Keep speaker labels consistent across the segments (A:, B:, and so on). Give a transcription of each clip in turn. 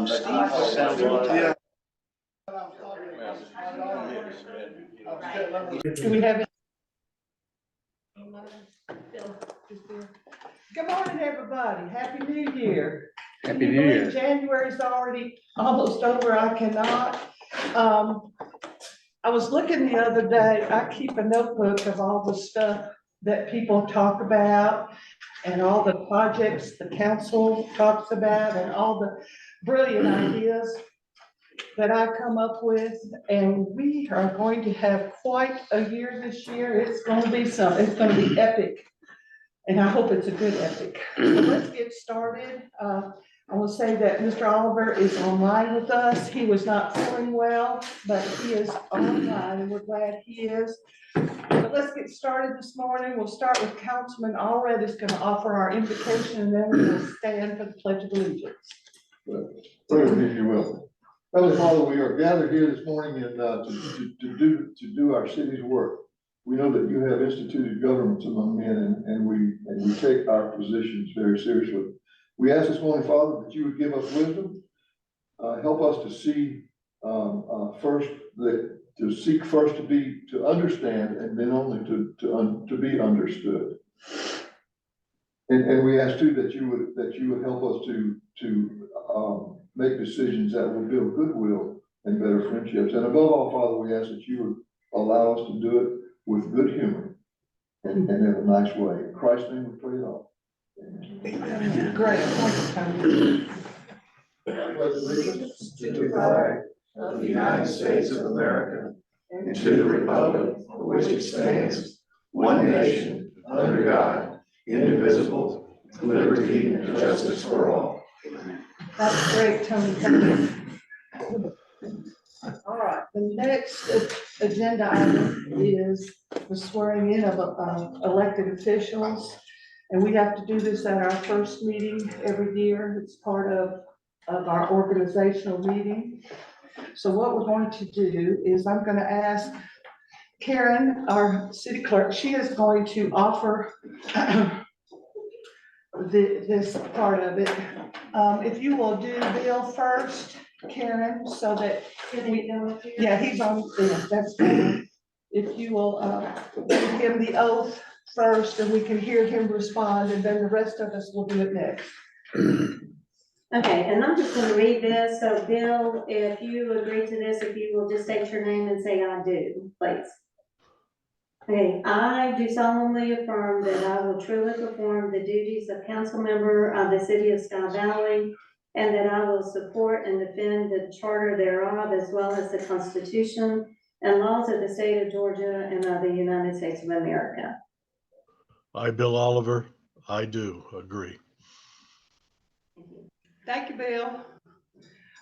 A: Steve sounds like.
B: Do we have it? Good morning, everybody. Happy New Year.
A: Happy New Year.
B: January's already almost over. I cannot. I was looking the other day, I keep a notebook of all the stuff that people talk about and all the projects the council talks about and all the brilliant ideas that I come up with. And we are going to have quite a year this year. It's going to be it's going to be epic. And I hope it's a good epic. So let's get started. I will say that Mr. Oliver is online with us. He was not feeling well, but he is online and we're glad he is. But let's get started this morning. We'll start with Councilman Allred is going to offer our invocation and then we will stand for the Pledge of Allegiance.
C: Pray with me, if you will. Heavenly Father, we are gathered here this morning and to do our city's work. We know that you have instituted governments among men, and we take our positions very seriously. We ask this morning, Father, that you would give us wisdom, help us to see seek first to understand, and then only to be understood. And we ask too that you would help us to make decisions that will build goodwill and better friendships. And above all, Father, we ask that you would allow us to do it with good humor and in a nice way. In Christ's name we pray it all.
B: Amen. Great.
D: Allegiance to the flag of the United States of America and to the republic for which it stands, one nation, under God, indivisible, with liberty and justice for all.
B: That's great, Tony. All right, the next agenda item is the swearing in of elected officials. And we have to do this at our first meeting every year. It's part of our organizational meeting. So what we're going to do is I'm going to ask Karen, our city clerk, she is going to offer this part of it. If you will do Bill first, Karen, so that yeah, he's on, yeah, that's fine. If you will give him the oath first, and we can hear him respond, and then the rest of us will do it next.
E: Okay, and I'm just gonna read this, so Bill, if you agree to this, if you will just state your name and say I do, please. Okay, I do solemnly affirm that I will truly perform the duties of council member of the city of Sky Valley, and that I will support and defend the charter thereof, as well as the Constitution and laws of the state of Georgia and of the United States of America.
F: I, Bill Oliver, I do agree.
B: Thank you, Bill.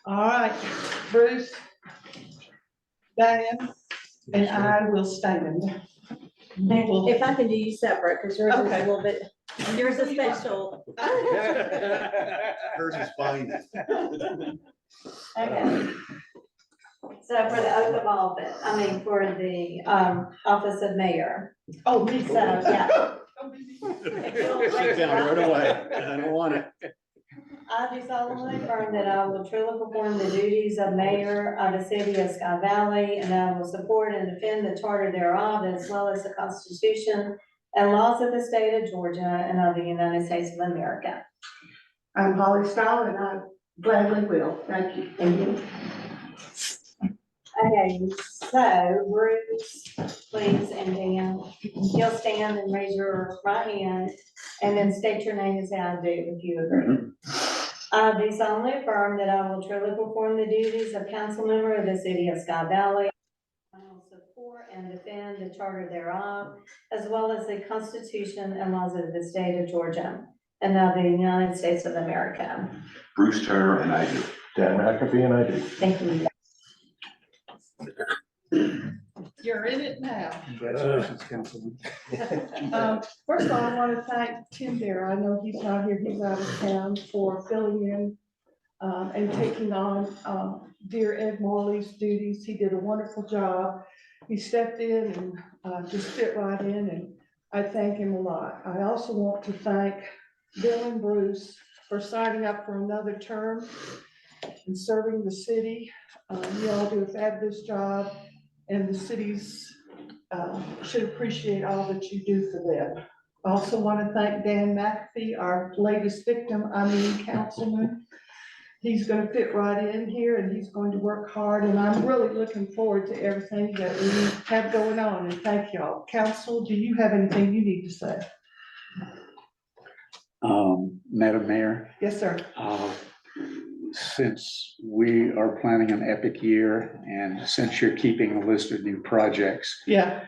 B: All right, Bruce, Diane, and I will stand.
G: If I can do you separate, because yours is a
B: Okay.
G: little bit, yours is special.
A: Hers is fine.
E: Okay. So for the oath of office, for the office of mayor.
B: Oh, me.
E: So, yeah.
A: Sit down right away. I don't want it.
E: I do solemnly affirm that I will truly perform the duties of mayor of the city of Sky Valley, and I will support and defend the charter thereof, as well as the Constitution and laws of the state of Georgia and of the United States of America.
B: I'm Holly Style, and I gladly will. Thank you.
E: Thank you. Okay, so Bruce, please, and Dan, you'll stand and raise your right hand, and then state your name and say I do, if you agree. I do solemnly affirm that I will truly perform the duties of council member of the city of Sky Valley. I will support and defend the charter thereof, as well as the Constitution and laws of the state of Georgia and of the United States of America.
D: Bruce Turner and I do.
F: Dan McAfee and I do.
E: Thank you.
B: You're in it now.
A: Congratulations, Councilman.
B: First of all, I want to thank Tim there. I know he's not here, he's out of town, for filling in and taking on dear Ed Morley's duties. He did a wonderful job. He stepped in and just fit right in, and I thank him a lot. I also want to thank Bill and Bruce for signing up for another term and serving the city. You all do a fabulous job, and the cities should appreciate all that you do for them. I also want to thank Dan McAfee, our latest victim, councilman. He's going to fit right in here, and he's going to work hard, and I'm really looking forward to everything that we have going on, and thank y'all. Council, do you have anything you need to say?
A: Madam Mayor,
B: Yes, sir.
A: since we are planning an epic year and since you're keeping a list of new projects,
B: Yeah,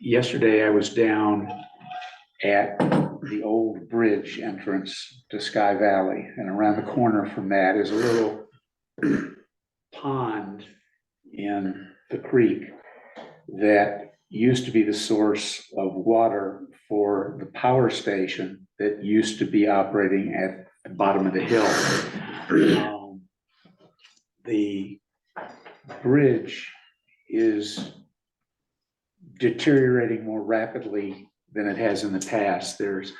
A: yesterday I was down at the old bridge entrance to Sky Valley, and around the corner from that is a little pond in the creek that used to be the source of water for the power station that used to be operating at the bottom of the hill. The bridge is deteriorating more rapidly than it has in the past. There's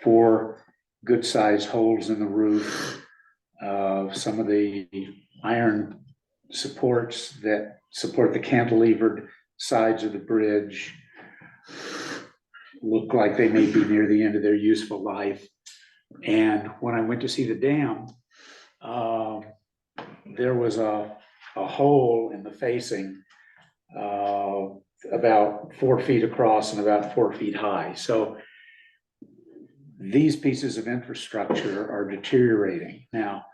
A: 4 good-sized holes in the roof. Some of the iron supports that support the cantilevered sides of the bridge look like they may be near the end of their useful life. And when I went to see the dam, there was a hole in the facing about 4 feet across and about 4 feet high. So these pieces of infrastructure are deteriorating. Now,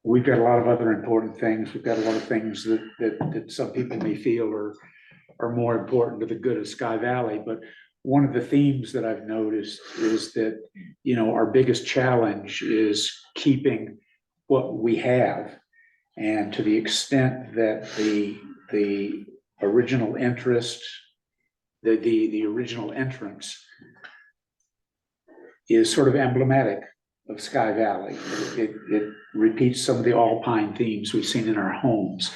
A: we've got a lot of other important things. We've got a lot of things that some people may feel are more important to the good of Sky Valley. But one of the themes that I've noticed is that, you know, our biggest challenge is keeping what we have. And to the extent that the original interest, the original entrance is sort of emblematic of Sky Valley. It repeats some of the alpine themes we've seen in our homes.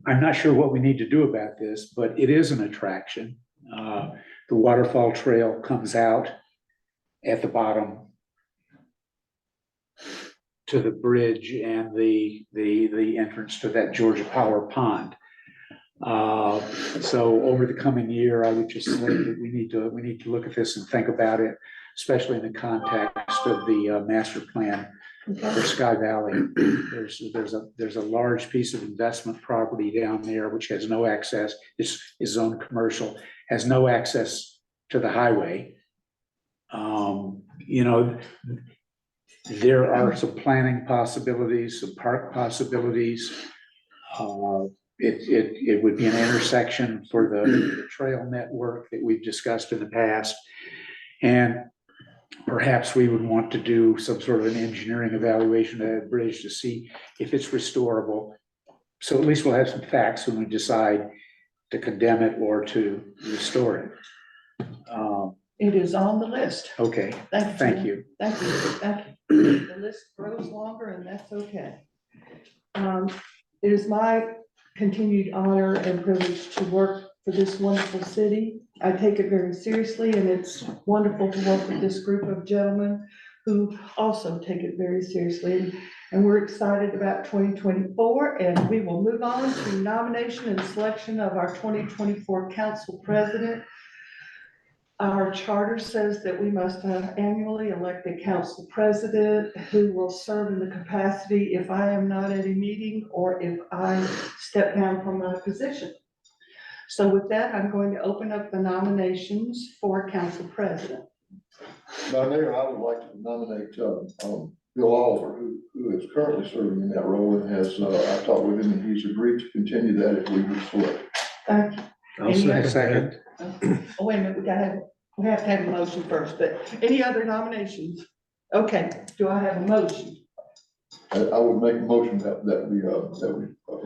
A: I'm not sure what we need to do about this, but it is an attraction. The waterfall trail comes out at the bottom to the bridge and the entrance to that Georgia Power Pond. So over the coming year, I would just say that we need to look at this and think about it, especially in the context of the master plan for Sky Valley. There's a large piece of investment property down there which has no access, is zoned commercial, has no access to the highway. You know, there are some planning possibilities, some park possibilities. It would be an intersection for the trail network that we've discussed in the past. And perhaps we would want to do some sort of an engineering evaluation of that bridge to see if it's restorable. So at least we'll have some facts when we decide to condemn it or to restore it.
B: it is on the list.
A: Okay,
B: Thank you.
A: thank you.
B: Thank you. The list grows longer, and that's okay. It is my continued honor and privilege to work for this wonderful city. I take it very seriously, and it's wonderful to work with this group of gentlemen who also take it very seriously. And we're excited about 2024, and we will move on to nomination and selection of our 2024 council president. Our charter says that we must annually elect a council president who will serve in the capacity if I am not at a meeting or if I step down from my position. So with that, I'm going to open up the nominations for council president.
C: Madam Mayor, I would like to nominate Bill Oliver, who is currently serving in that role and has, I talked with him and he's agreed to continue that if we would select.
B: Thank you.
F: I'll
B: Any
F: second
B: other-
A: Second,
B: Oh, wait a minute, we have to have a motion first, but any other nominations? Okay, do I have a motion?
C: I would make a motion that we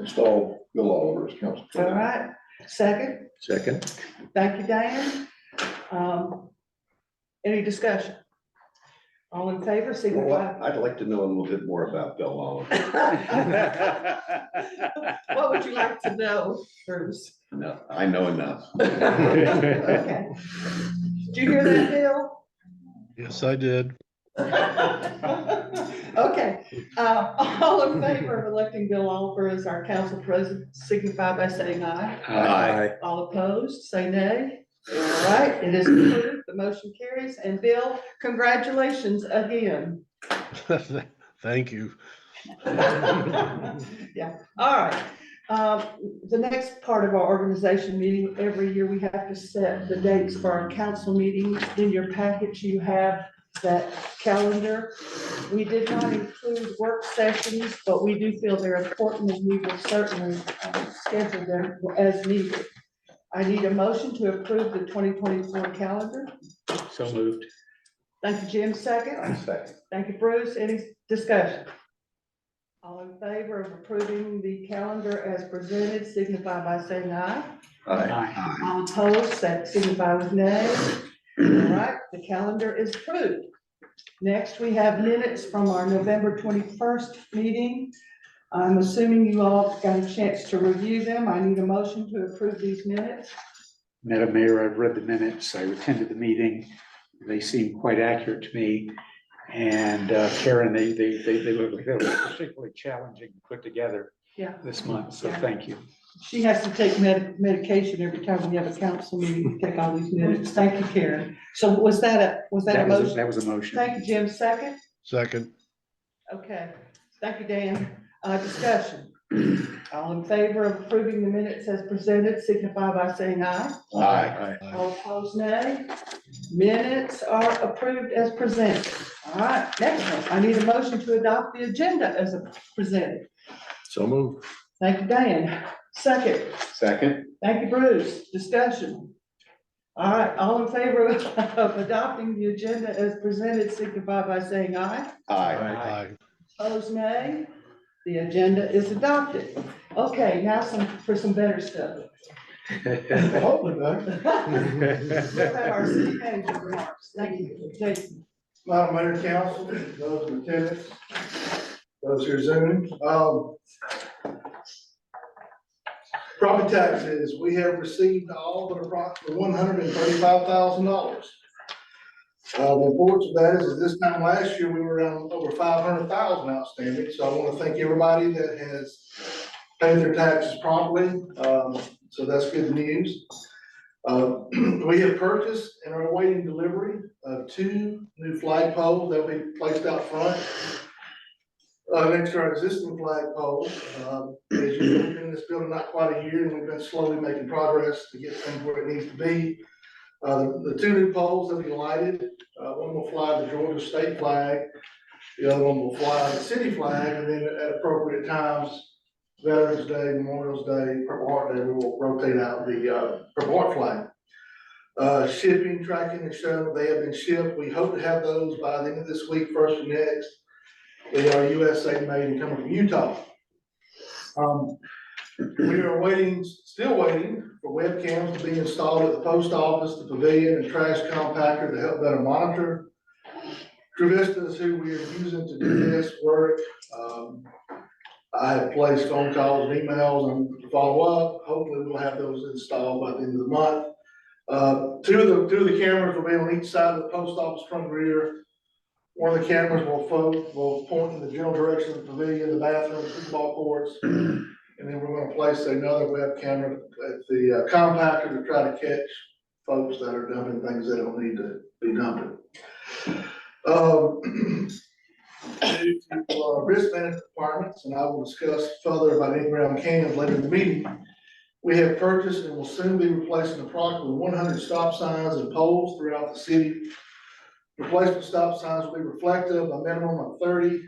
C: install Bill Oliver as council
B: All
C: president.
B: right, second?
D: Second.
B: Thank you, Diane. Any discussion? All in favor, signify.
D: I'd like to know a little bit more about Bill Oliver.
B: What would you like to know, Bruce?
D: No, I know enough.
B: Okay. Did you hear that, Bill?
F: Yes, I did.
B: Okay, all in favor of electing Bill Oliver as our council president, signify by saying aye.
D: Aye.
B: All opposed, say nay. All right, it is approved, the motion carries, and Bill, congratulations again.
F: Thank you.
B: Yeah, all right. The next part of our organization meeting, every year we have to set the dates for our council meetings. In your package, you have that calendar. We did not include work sessions, but we do feel they're important and we will certainly schedule them as needed. I need a motion to approve the 2024 calendar.
A: So moved.
B: Thank you, Jim. Second.
D: Second.
B: Thank you, Bruce. Any discussion? All in favor of approving the calendar as presented, signify by saying aye.
A: Aye.
B: All opposed, signify with nay. All right, the calendar is approved. Next, we have minutes from our November 21st meeting. I'm assuming you all got a chance to review them. I need a motion to approve these minutes.
A: Madam Mayor, I've read the minutes. I attended the meeting. They seem quite accurate to me. And Karen, they look like they were particularly challenging to put together
B: Yeah.
A: this month, so
B: Yeah.
A: thank you.
B: She has to take medication every time we have a council meeting, to take all these minutes. Thank you, Karen. So was that a motion?
A: That was a motion.
B: Thank you, Jim. Second?
F: Second.
B: Okay. Thank you, Dan. Discussion. All in favor of approving the minutes as presented, signify by saying aye.
D: Aye.
F: Aye.
B: All opposed, nay. Minutes are approved as presented. All right, next one. I need a motion to adopt the agenda as presented.
F: So moved.
B: Thank you, Dan. Second.
D: Second.
B: Thank you, Bruce. Discussion. All right, all in favor of adopting the agenda as presented, signify by saying aye.
D: Aye.
F: Aye.
B: Opposed, nay. The agenda is adopted. Okay, now for some better stuff.
C: Hopefully, man.
B: We'll have our city manager remarks. Thank you, Jason.
H: Madam Mayor, Council, those in attendance, those who are zooming. Property taxes, we have received all but approximately $135,000. The importance of that is this time last year, we were around over 500,000 outstanding, so I want to thank everybody that has paid their taxes promptly, so that's good news. We have purchased and are awaiting delivery of 2 new flag poles that will be placed out front next to our existing flag poles. As you know, we've been in this building not quite a year, and we've been slowly making progress to get things where it needs to be. The 2 new poles will be lighted. One will fly the Georgia state flag, the other one will fly the city flag, and then at appropriate times, Veterans Day, Memorial Day, Purple Heart Day, we will rotate out the Purple Heart flag. Shipping, tracking, and shown, they have been shipped. We hope to have those by the end of this week, first of next. They are USA made and coming from Utah. We are still waiting for webcams to be installed at the post office, the pavilion, and trash compactor to help better monitor. Truvista is who we are using to do this work. I have placed phone calls and emails and to follow up. Hopefully we'll have those installed by the end of the month. Two of the cameras will be on each side of the post office front and rear. One of the cameras will point in the general direction of the pavilion, the bathroom, football courts. And then we're gonna place another web camera at the compactor to try to catch folks that are dumping things that don't need to be dumping. Risk management requirements, and I will discuss further about in-ground cannons later in the meeting. We have purchased and will soon be replacing approximately 100 stop signs and poles throughout the city. Replacement stop signs will be reflective, a minimum of 30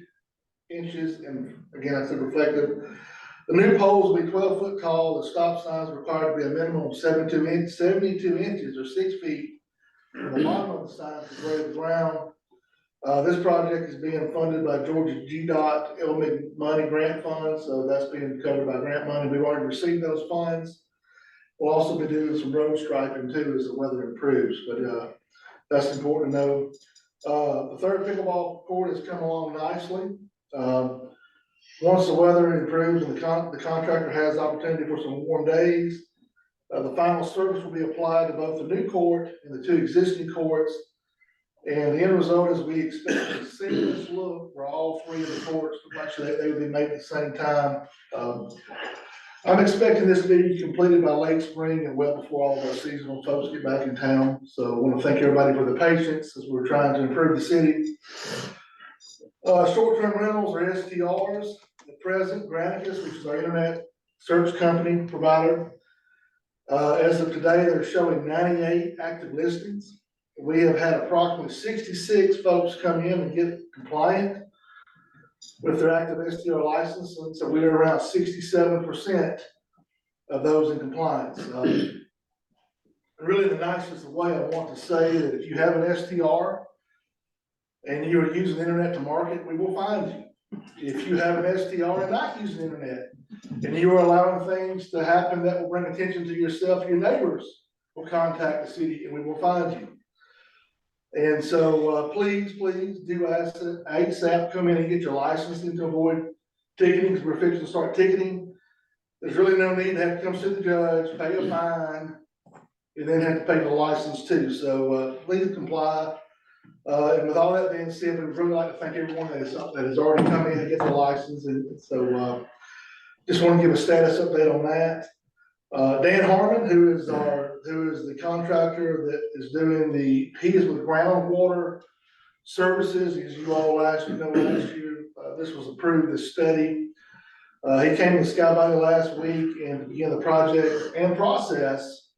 H: inches, and again, I said reflective. The new poles will be 12-foot tall. The stop signs are required to be a minimum of 72 inches or 6 feet. From the bottom of the sign to grade the ground. This project is being funded by Georgia GDOT LMIG money grant funds, so that's being covered by grant money. We've already received those funds. We'll also be doing some road striping too as the weather improves, but that's important to know. The third pickleball court has come along nicely. Once the weather improves and the contractor has the opportunity for some warm days, The final service will be applied to both the new court and the two existing courts. And the end result is we expect a seamless look for all three of the courts, to make sure that they will be made at the same time. I'm expecting this to be completed by late spring and well before all of our seasonal folks get back in town. So I want to thank everybody for the patience as we're trying to improve the city. Short-term rentals or STRs, at present, Granicus, which is our internet search company provider. As of today, they're showing 98 active listings. We have had approximately 66 folks come in and get compliant with their active STR license, and so we are around 67% of those in compliance. Really the nicest way I want to say that if you have an STR and you are using the internet to market, we will find you. If you have an STR and not using the internet, and you are allowing things to happen that will bring attention to yourself, your neighbors will contact the city and we will find you. And so, please do ASAP, come in and get your license and to avoid ticketing, because we're fixing to start ticketing. There's really no need to have to come to the judge, pay a fine, and then have to pay the license too. So, please comply. And with all that being said, we'd really like to thank everyone that has already come in and get their license. And so, just want to give a status update on that. Dan Harmon, who is the contractor that is doing he is with Groundwater Services. As you all last year, this was approved, this study. He came to Sky Valley last week and began the project and process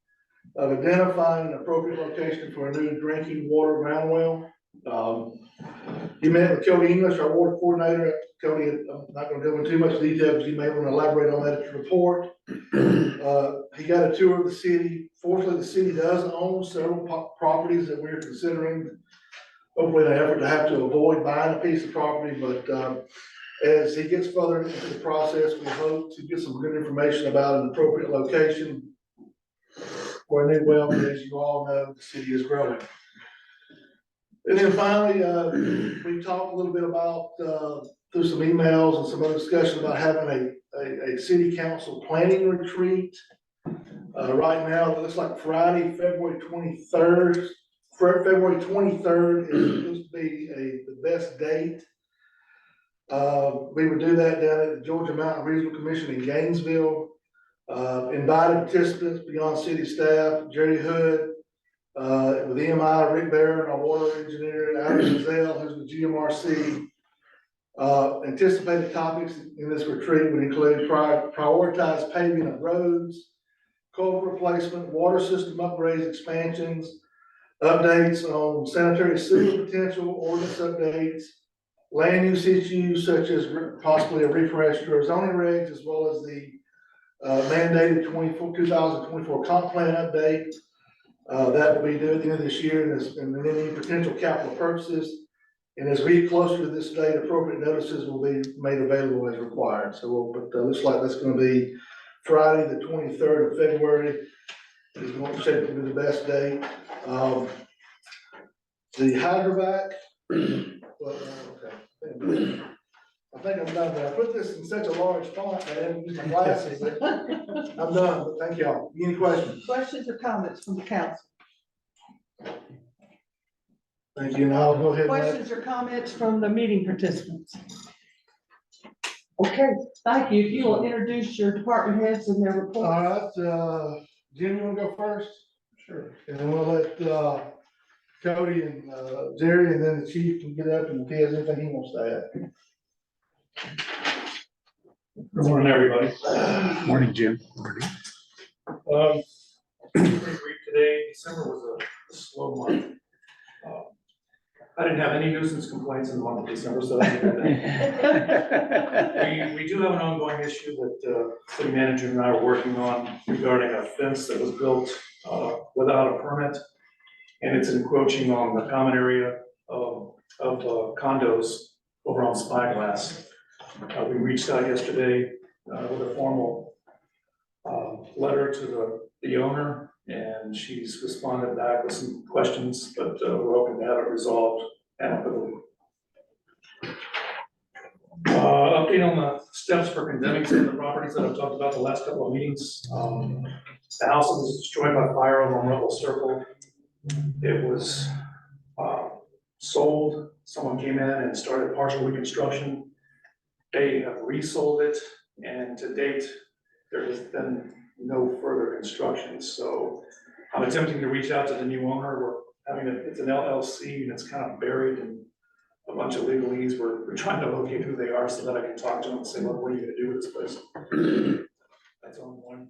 H: of identifying an appropriate location for a new drinking water ground well. He met with Cody English, our water coordinator. Cody, I'm not gonna go into too much detail, because you may want to elaborate on that at your report. He got a tour of the city. Fortunately, the city does own several properties that we're considering, hopefully in an effort to have to avoid buying a piece of property, but, as he gets further into the process, we hope to get some good information about an appropriate location for a new well, but as you all know, the city is growing. And then finally, we talked a little bit about, through some emails and some other discussion about having a city council planning retreat. Right now, it looks like Friday, February 23rd. February 23rd is supposed to be the best date. We would do that down at the Georgia Mountain Regional Commission in Gainesville. Invited participants beyond city staff, Jerry Hood, with EMI, Rick Barron, our water engineer, Alex Giselle, who's the GMRC. Anticipated topics in this retreat would include prioritize paving of roads, culvert replacement, water system upgrades, expansions, updates on sanitary sewer potential, ordinance updates, land use issues such as possibly a refresh to our zoning regs, as well as the mandated 2024 comp plan update. That will be due at the end of this year, and then any potential capital purchases. And as we get closer to this date, appropriate notices will be made available as required. So, but looks like that's gonna be Friday, the 23rd of February is going to shape to be the best date. The hydrovac, well, okay. I think I'm done, but I put this in such a large font, I didn't use my glasses. I'm done, but thank y'all. Any questions?
B: Questions or comments from the council?
H: Thank you, and I'll go ahead and let.
B: Questions or comments from the meeting participants? Okay, thank you. If you will introduce your department heads and their reports.
H: All right, Jim, you wanna go first? Sure. And then we'll let, Cody and, Jerry, and then the chief can get up, and if he has anything he wants to add.
I: Good morning, everybody.
A: Morning, Jim.
I: Pretty brief today. December was a slow month. I didn't have any nuisance complaints in the month of December, so that's a good thing. We do have an ongoing issue that city manager and I are working on regarding a fence that was built without a permit. And it's encroaching on the common area of condos over on Spyglass. We reached out yesterday with a formal letter to the owner, and she's responded back with some questions, but we're hoping to have it resolved amicably. Update on the steps for condemning some of the properties that I've talked about the last couple of meetings. The house that was destroyed by fire over on Rebel Circle. It was, sold. Someone came in and started partial reconstruction. They have resold it, and to date, there has been no further construction. So I'm attempting to reach out to the new owner. We're having it's an LLC and it's kind of buried in a bunch of legalese. We're trying to locate who they are so that I can talk to them and say, look, what are you gonna do with this place? That's on one.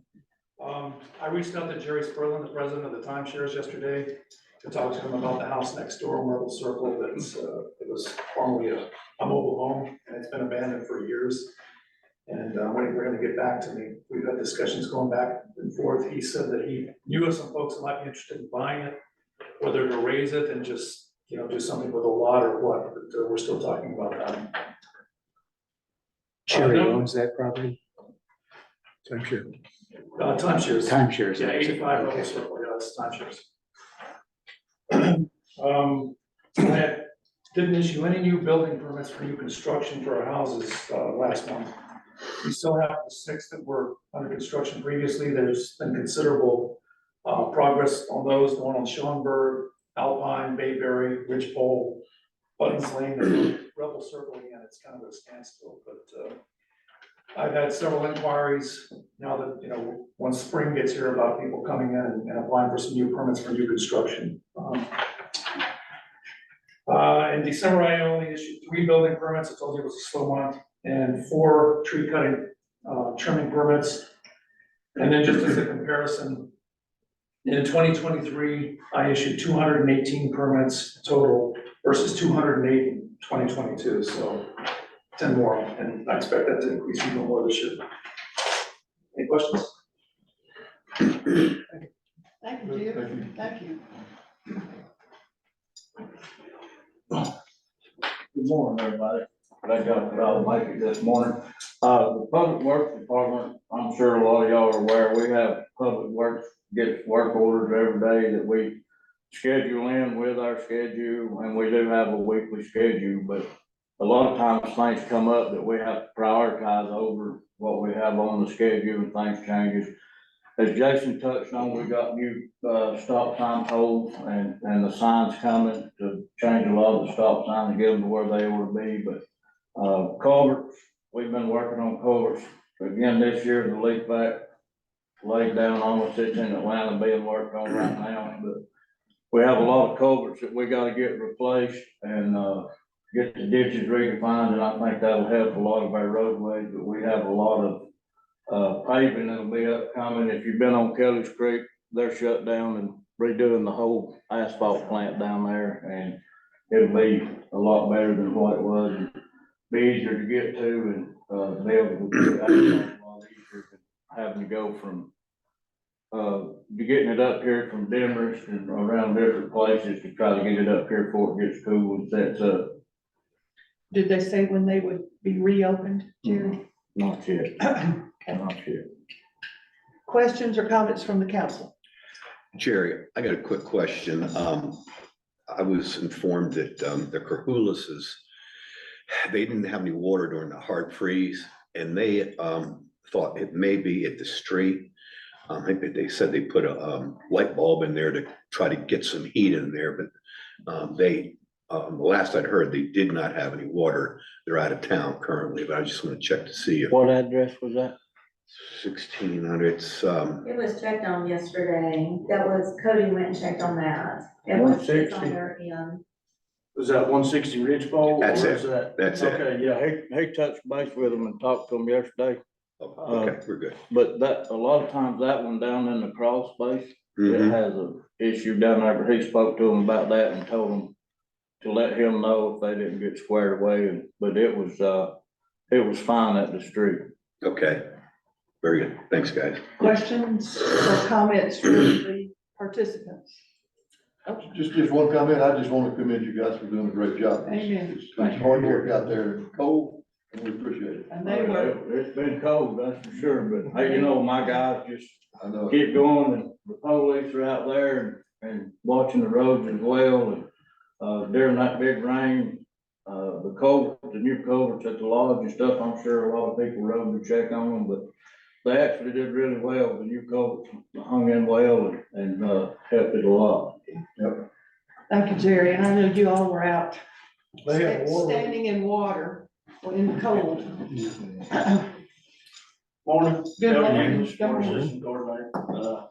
I: I reached out to Jerry Sperlin, the president of the timeshares, yesterday to talk to him about the house next door on Rebel Circle. That's, it was formerly a mobile home and it's been abandoned for years. And we're gonna get back to me. We've had discussions going back and forth. He said that he knew of some folks that might be interested in buying it, whether to raise it and just, you know, do something with a lot or what, but we're still talking about that.
A: Cherry
I: no.
A: owns that property? Timeshare.
I: Timeshares.
A: Timeshares.
I: Yeah, 85 Rebel Circle, yeah, that's timeshares. I didn't issue any new building permits for new construction for our houses, last month. We still have the 6 that were under construction previously. There's been considerable, progress on those, the one on Schoenberg, Alpine, Bayberry, Ridgepole, Buttons Lane, and Rebel Circle, again, it's kind of a standstill, but, I've had several inquiries now that, you know, once spring gets here about people coming in and applying for some new permits for new construction. In December, I only issued 3 building permits. I told you it was a slow month, and 4 tree cutting, trimming permits. And then just as a comparison, in 2023, I issued 218 permits total versus 208 in 2022, so 10 more, and I expect that to increase even more this year. Any questions?
B: Thank you, Jim.
C: Thank you.
B: Thank you.
J: Good morning, everybody. Thank God for all the make it this morning. The Public Works Department, I'm sure a lot of y'all are aware, we have Public Works gets work orders every day that we schedule in with our schedule, and we do have a weekly schedule, but a lot of times things come up that we have to prioritize over what we have on the schedule and things changes. As Jason touched on, we got new, stop sign poles and the signs coming to change a lot of the stop signs and get them to where they ought to be, but, culverts, we've been working on culverts. Again, this year, the leak back laid down almost, it's in Atlanta being worked on right now, but we have a lot of culverts that we gotta get replaced and, get the ditches redefined, and I think that'll help a lot of our roadways, but we have a lot of paving that'll be upcoming. If you've been on Kelly's Creek, they're shut down and redoing the whole asphalt plant down there, and it'll be a lot better than what it was. Be easier to get to and be able to get asphalt a lot easier than having to go from getting it up here from Demorest and around different places to try to get it up here before it gets cool and sets up.
B: Did they say when they would be reopened, Jerry?
J: Not yet, not yet.
B: Questions or comments from the council?
D: Jerry, I got a quick question. I was informed that the Coahuillas, they didn't have any water during the hard freeze, and they thought it may be at the street. I think they said they put a light bulb in there to try to get some heat in there, but the last I'd heard, they did not have any water. They're out of town currently, but I just want to check to see if
J: What address was that?
D: 1600,
E: It was checked on yesterday. That was, Cody went and checked on that. It was, it's on
J: 160.
E: their end.
J: Was that 160 Ridgepole?
D: That's
J: Or
D: it.
J: is that-
D: That's it.
J: Okay, yeah, he touched base with them and talked to them yesterday,
D: Oh, okay, we're good.
J: but that, a lot of times that one down in the crawl space, it
D: Mhm.
J: has a issue down there, but he spoke to them about that and told them to let him know if they didn't get squared away, and, but it was fine at the street. Okay.
D: Very good. Thanks, guys.
B: Questions or comments from the participants?
C: Just one comment. I just want to commend you guys for doing a great job.
B: Amen.
C: It's hard work out there, cold, and we appreciate it.
B: And they were,
J: It's been cold, that's for sure, but hey, you know, my guys just
C: I know.
J: keep going, and the police are out there and watching the roads as well, and during that big rain, The culvert, the new culverts at the lodge and stuff, I'm sure a lot of people rode to check on them, but they actually did really well. The new culverts hung in well and helped it a lot.
B: Thank you, Jerry, and I know you all were out
H: They had water.
B: standing in water or in the cold.
K: Morning.
B: Good
K: Kevin
B: morning.
K: English,
B: Good
K: Water
B: morning.
K: System Coordinator.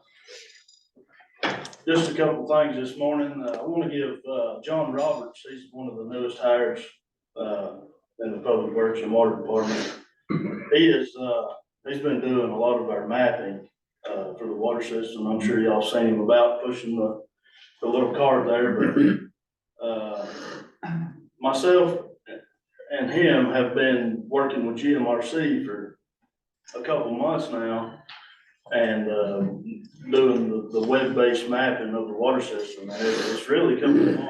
K: Just a couple things this morning. I want to give John Roberts, he's one of the newest hires in the Public Works and Water Department. He's been doing a lot of our mapping for the water system. I'm sure y'all seen him about pushing the little cart there, but myself and him have been working with GMRC for a couple months now and doing the web-based mapping of the water system. And it's really coming along.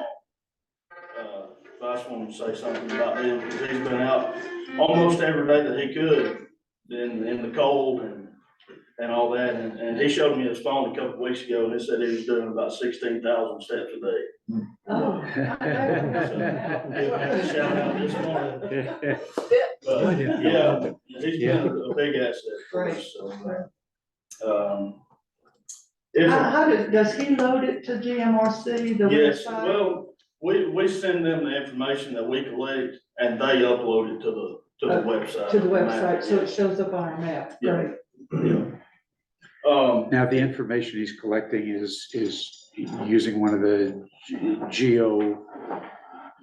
K: I just wanted to say something about him because he's been out almost every day that he could in the cold and all that. And he showed me his phone a couple of weeks ago and he said he was doing about 16,000 steps a day.
B: Oh.
K: Shout out this morning. But yeah, he's been a big asset for us, so.
B: Does he load it to GMRC, the
K: Yes,
B: website?
K: well, we send them the information that we collect and they upload it to the website.
B: To the website, so it shows up on our map.
K: Yeah.
B: Great.
K: Yeah.
A: Now, the information he's collecting is using one of the geo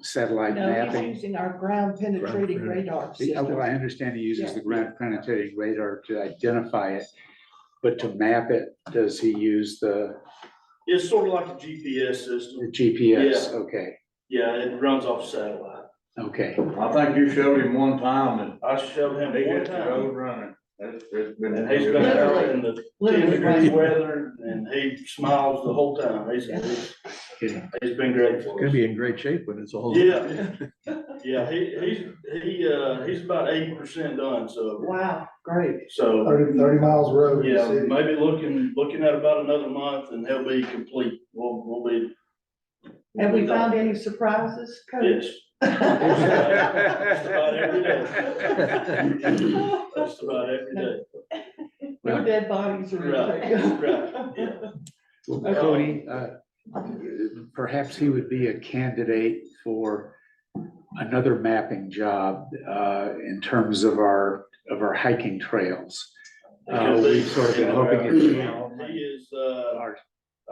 A: satellite
B: No, he's
A: mapping.
B: using our ground penetrating radar
A: Well,
B: system.
A: I understand he uses
B: Yeah.
A: the ground penetrating radar to identify it, but to map it, does he use the
K: It's sort of like a GPS system.
A: GPS? Okay,
K: Yeah, it runs off satellite.
A: okay.
J: I think you showed him one time and
K: I showed him
J: he
K: one
J: hit the
K: time.
J: road running. It's been.
K: And he's been out in the 10
B: Literally.
K: degree weather and he smiles the whole time. He's been great for us.
F: Gonna be in great shape when it's all.
K: Yeah, yeah, he's about 80% done, so,
B: Wow, great.
K: so,
H: 30 miles of road. in the
K: yeah,
H: city.
K: maybe looking at about another month and he'll be complete. We'll be.
B: Have we found any surprises, Cody?
K: Yes. Just about every day. Just about every day.
B: No dead bodies or
K: Right,
B: anything.
K: right, yeah.
A: Well, Cody, perhaps he would be a candidate for another mapping job in terms of our hiking trails. We've sort of been hoping
K: He is,
A: our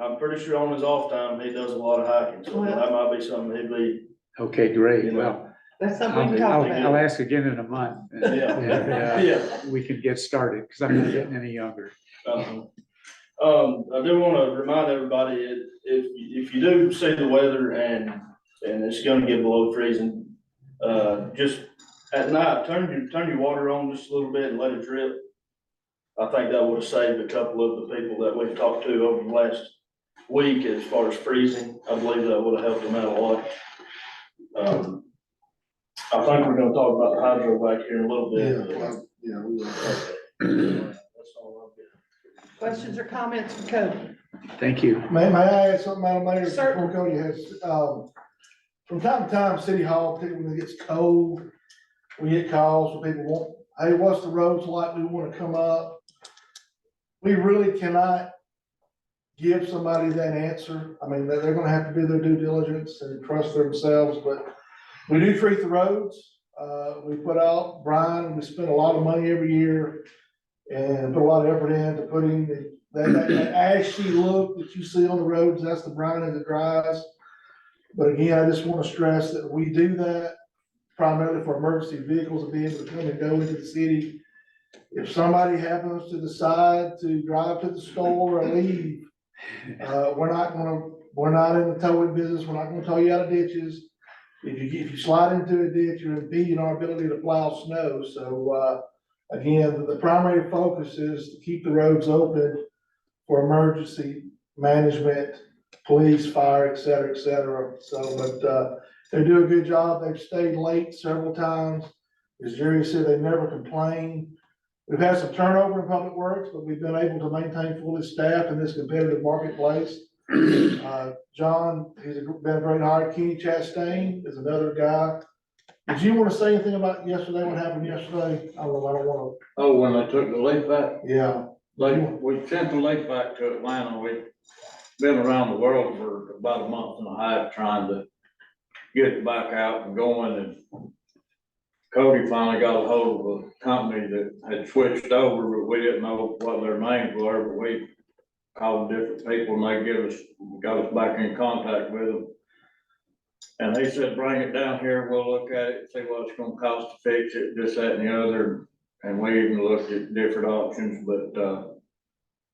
K: I'm pretty sure on his off time, he does a lot of hiking, so that might be something he'd be,
A: Okay, great. Well,
B: That's something we can talk
A: I'll
B: about.
A: ask again in a month.
K: Yeah.
A: And,
K: yeah.
A: we can get started, because I'm not getting any younger.
K: I do wanna remind everybody, if you do see the weather and it's gonna get below freezing, just at night, turn your water on just a little bit and let it drip. I think that would have saved a couple of the people that we've talked to over the last week as far as freezing. I believe that would have helped them out a lot. I think we're gonna talk about the hydro back here in a little bit.
C: Yeah, we will.
K: That's all I've got.
B: Questions or comments for Cody?
A: Thank you.
H: May I add something, Madam Mayor, before
B: Certainly.
H: Cody has, from time to time, City Hall, particularly when it gets cold, we get calls from people want, hey, what's the roads like, we wanna come up. We really cannot give somebody that answer. I mean, they're gonna have to do their due diligence and trust themselves, but we do treat the roads. We put out, Brian, we spend a lot of money every year and put a lot of effort in to put in that ashy look that you see on the roads, that's the brine as it dries. But again, I just want to stress that we do that primarily for emergency vehicles to be able to come and go into the city. If somebody happens to decide to drive to the store or leave, we're not in the towing business, we're not gonna tow you out of ditches. If you slide into a ditch, you're impeding our ability to plow snow, so, again, the primary focus is to keep the roads open for emergency management, police, fire, et cetera, so, but, they do a good job, they've stayed late several times. As Jerry said, they never complain. We've had some turnover in public works, but we've been able to maintain fully staffed in this competitive marketplace. John, been a great hire. Kenny Chastain is another guy Did you wanna say anything about yesterday, what happened yesterday? I don't wanna,
J: Oh, when they took the leaf back,
H: yeah.
J: we sent the leaf back to Atlanta. We've been around the world for about a month and a half trying to get it back out and going, and Cody finally got a hold of a company that had switched over, but we didn't know what their names were, but we called different people and they got us back in contact with them. And they said, bring it down here, we'll look at it, see what it's gonna cost to fix it, this, that, and the other. And we even looked at different options, but,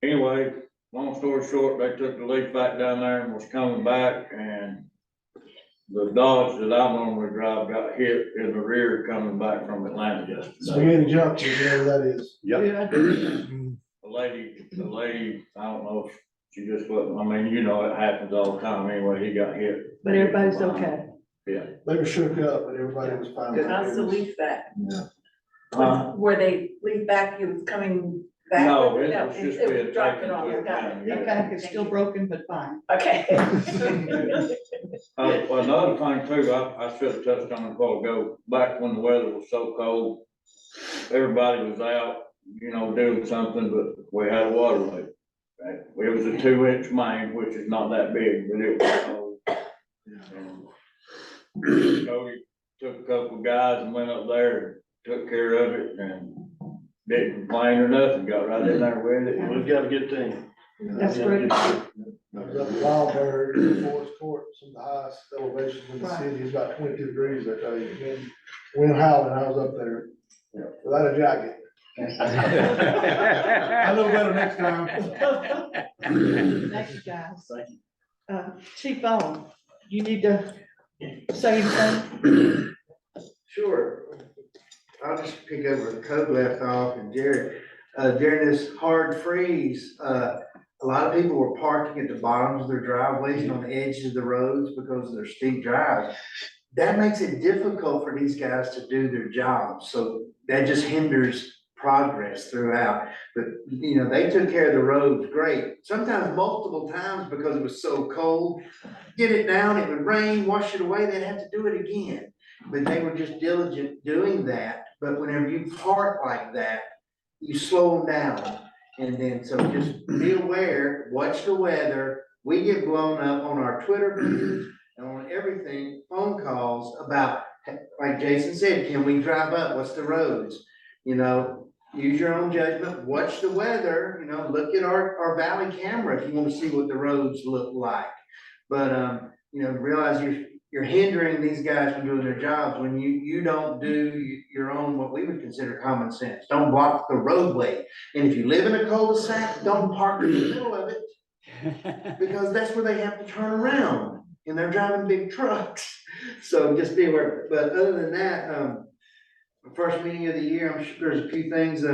J: anyway, long story short, they took the leaf back down there and was coming back, and the Dodge that I normally drive got hit in the rear coming back from Atlanta yesterday.
H: Spaghetti junction, whatever that is.
A: Yep.
J: The lady, I don't know if she just wasn't, I mean, you know, it happens all the time anyway, he got hit.
B: But everybody's okay.
J: Yeah.
H: They were shook up, but everybody was fine.
L: How's the leaf back?
G: Were they leaf back, it was coming back?
J: No, it was just
G: it
J: being
G: dropped
J: taken
G: it off.
J: to
G: Got
J: Atlanta.
G: it.
B: The back is still broken, but fine.
G: Okay.
J: Well, another thing too, I should have touched on it a while ago, back when the weather was so cold, everybody was out, you know, doing something, but we had a water leak. Right? It was a 2-inch main, which is not that big, but it was cold. And Cody took a couple of guys and went up there and took care of it and didn't complain or nothing, got right in there with it.
K: We've got a good team.
B: That's great.
H: I was up in Wildberg, in Forest Court, some of the highest elevations in the city, it's about 22 degrees, I tell you. Wind howling, I was up there, without a jacket. I know better next time.
B: Thank you, guys. Chief Owen, you need to say anything?
M: Sure. I'll just pick up where Code left off, and Jared, during this hard freeze, a lot of people were parking at the bottoms of their driveways and on the edges of the roads because of their steep drives. That makes it difficult for these guys to do their jobs, so that just hinders progress throughout. But, you know, they took care of the roads great, sometimes multiple times because it was so cold. Get it down, it would rain, wash it away, they'd have to do it again. But they were just diligent doing that. But whenever you park like that, you slow them down. And then, so just be aware, watch the weather. We get blown up on our Twitter pages and on everything, phone calls about, like Jason said, can we drive up? What's the roads? You know, use your own judgment, watch the weather, you know, look at our valley camera if you want to see what the roads look like. But, you know, realize you're hindering these guys from doing their jobs when you don't do your own, what we would consider common sense. Don't block the roadway. And if you live in a cul-de-sac, don't park in the middle of it, because that's where they have to turn around and they're driving big trucks. So just be aware. But other than that, first meeting of the year, I'm sure there's a few things,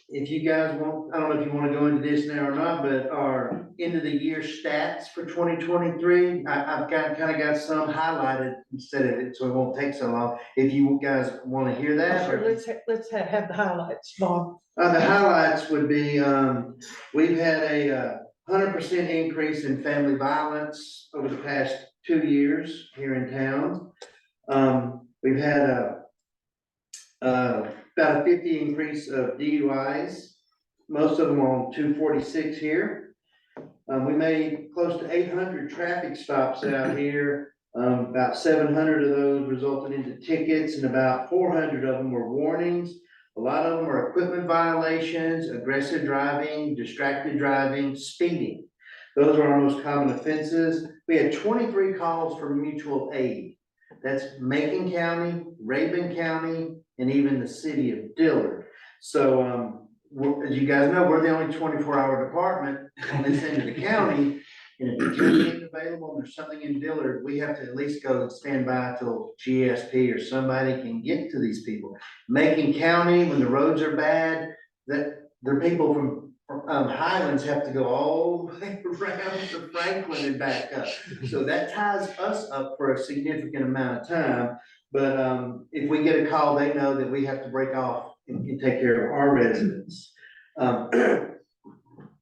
M: if you guys want, I don't know if you want to go into this now or not, but our end of the year stats for 2023, I've kind of got some highlighted instead of it, so it won't take so long. If you guys want to hear that.
B: Sure, let's have the highlights, Bob.
M: The highlights would be, we've had a 100% increase in family violence over the past 2 years here in town. We've had about a 50 increase of DUIs, most of them on 246 here. We made close to 800 traffic stops out here. About 700 of those resulted into tickets, and about 400 of them were warnings. A lot of them are equipment violations, aggressive driving, distracted driving, speeding. Those are our most common offenses. We had 23 calls for mutual aid. That's Macon County, Rabun County, and even the city of Dillard. So, as you guys know, we're the only 24-hour department on this end of the county. And if the county isn't available and there's something in Dillard, we have to at least go and stand by till GSP or somebody can get to these people. Macon County, when the roads are bad, that the people from Highlands have to go all the way around to Franklin and back up. So that ties us up for a significant amount of time. But if we get a call, they know that we have to break off and take care of our residents.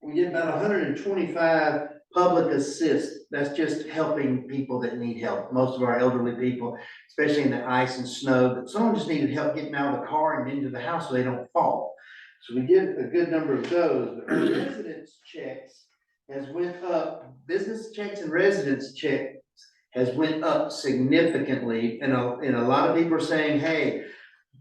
M: We did about 125 public assist, that's just helping people that need help. Most of our elderly people, especially in the ice and snow, that someone just needed help getting out of the car and into the house so they don't fall. So we did a good number of those, but our residence checks has went up, business checks and residence checks has went up significantly. And a lot of people are saying, hey,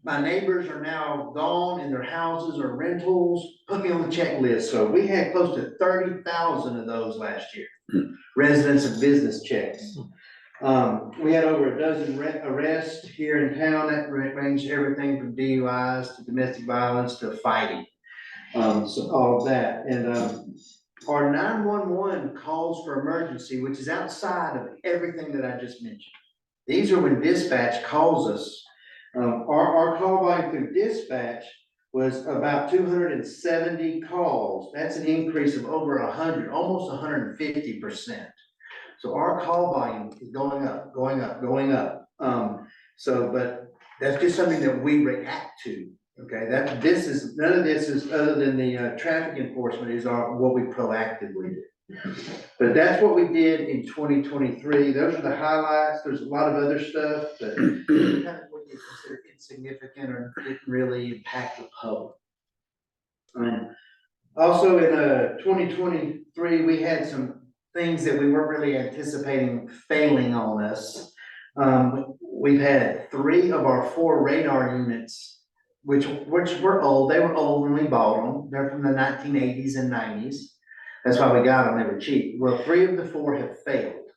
M: my neighbors are now gone and their houses are rentals, put me on the checklist. So we had close to 30,000 of those last year, residents and business checks. We had over a dozen arrests here in town that ranged everything from DUIs to domestic violence to fighting. So all of that. And our 911 calls for emergency, which is outside of everything that I just mentioned. These are when dispatch calls us. Our call volume through dispatch was about 270 calls. That's an increase of over 100, almost 150%. So our call volume is going up, going up, going up. But that's just something that we react to. Okay, none of this is other than the traffic enforcement is what we proactively do. But that's what we did in 2023. Those are the highlights. There's a lot of other stuff, but kind of what you consider insignificant or didn't really impact the public. Also in 2023, we had some things that we weren't really anticipating failing on us. We've had 3 of our 4 radar units which were old. They were old when we bought them. They're from the 1980s and 90s. That's why we got them. They were cheap. Well, 3 of the 4 have failed.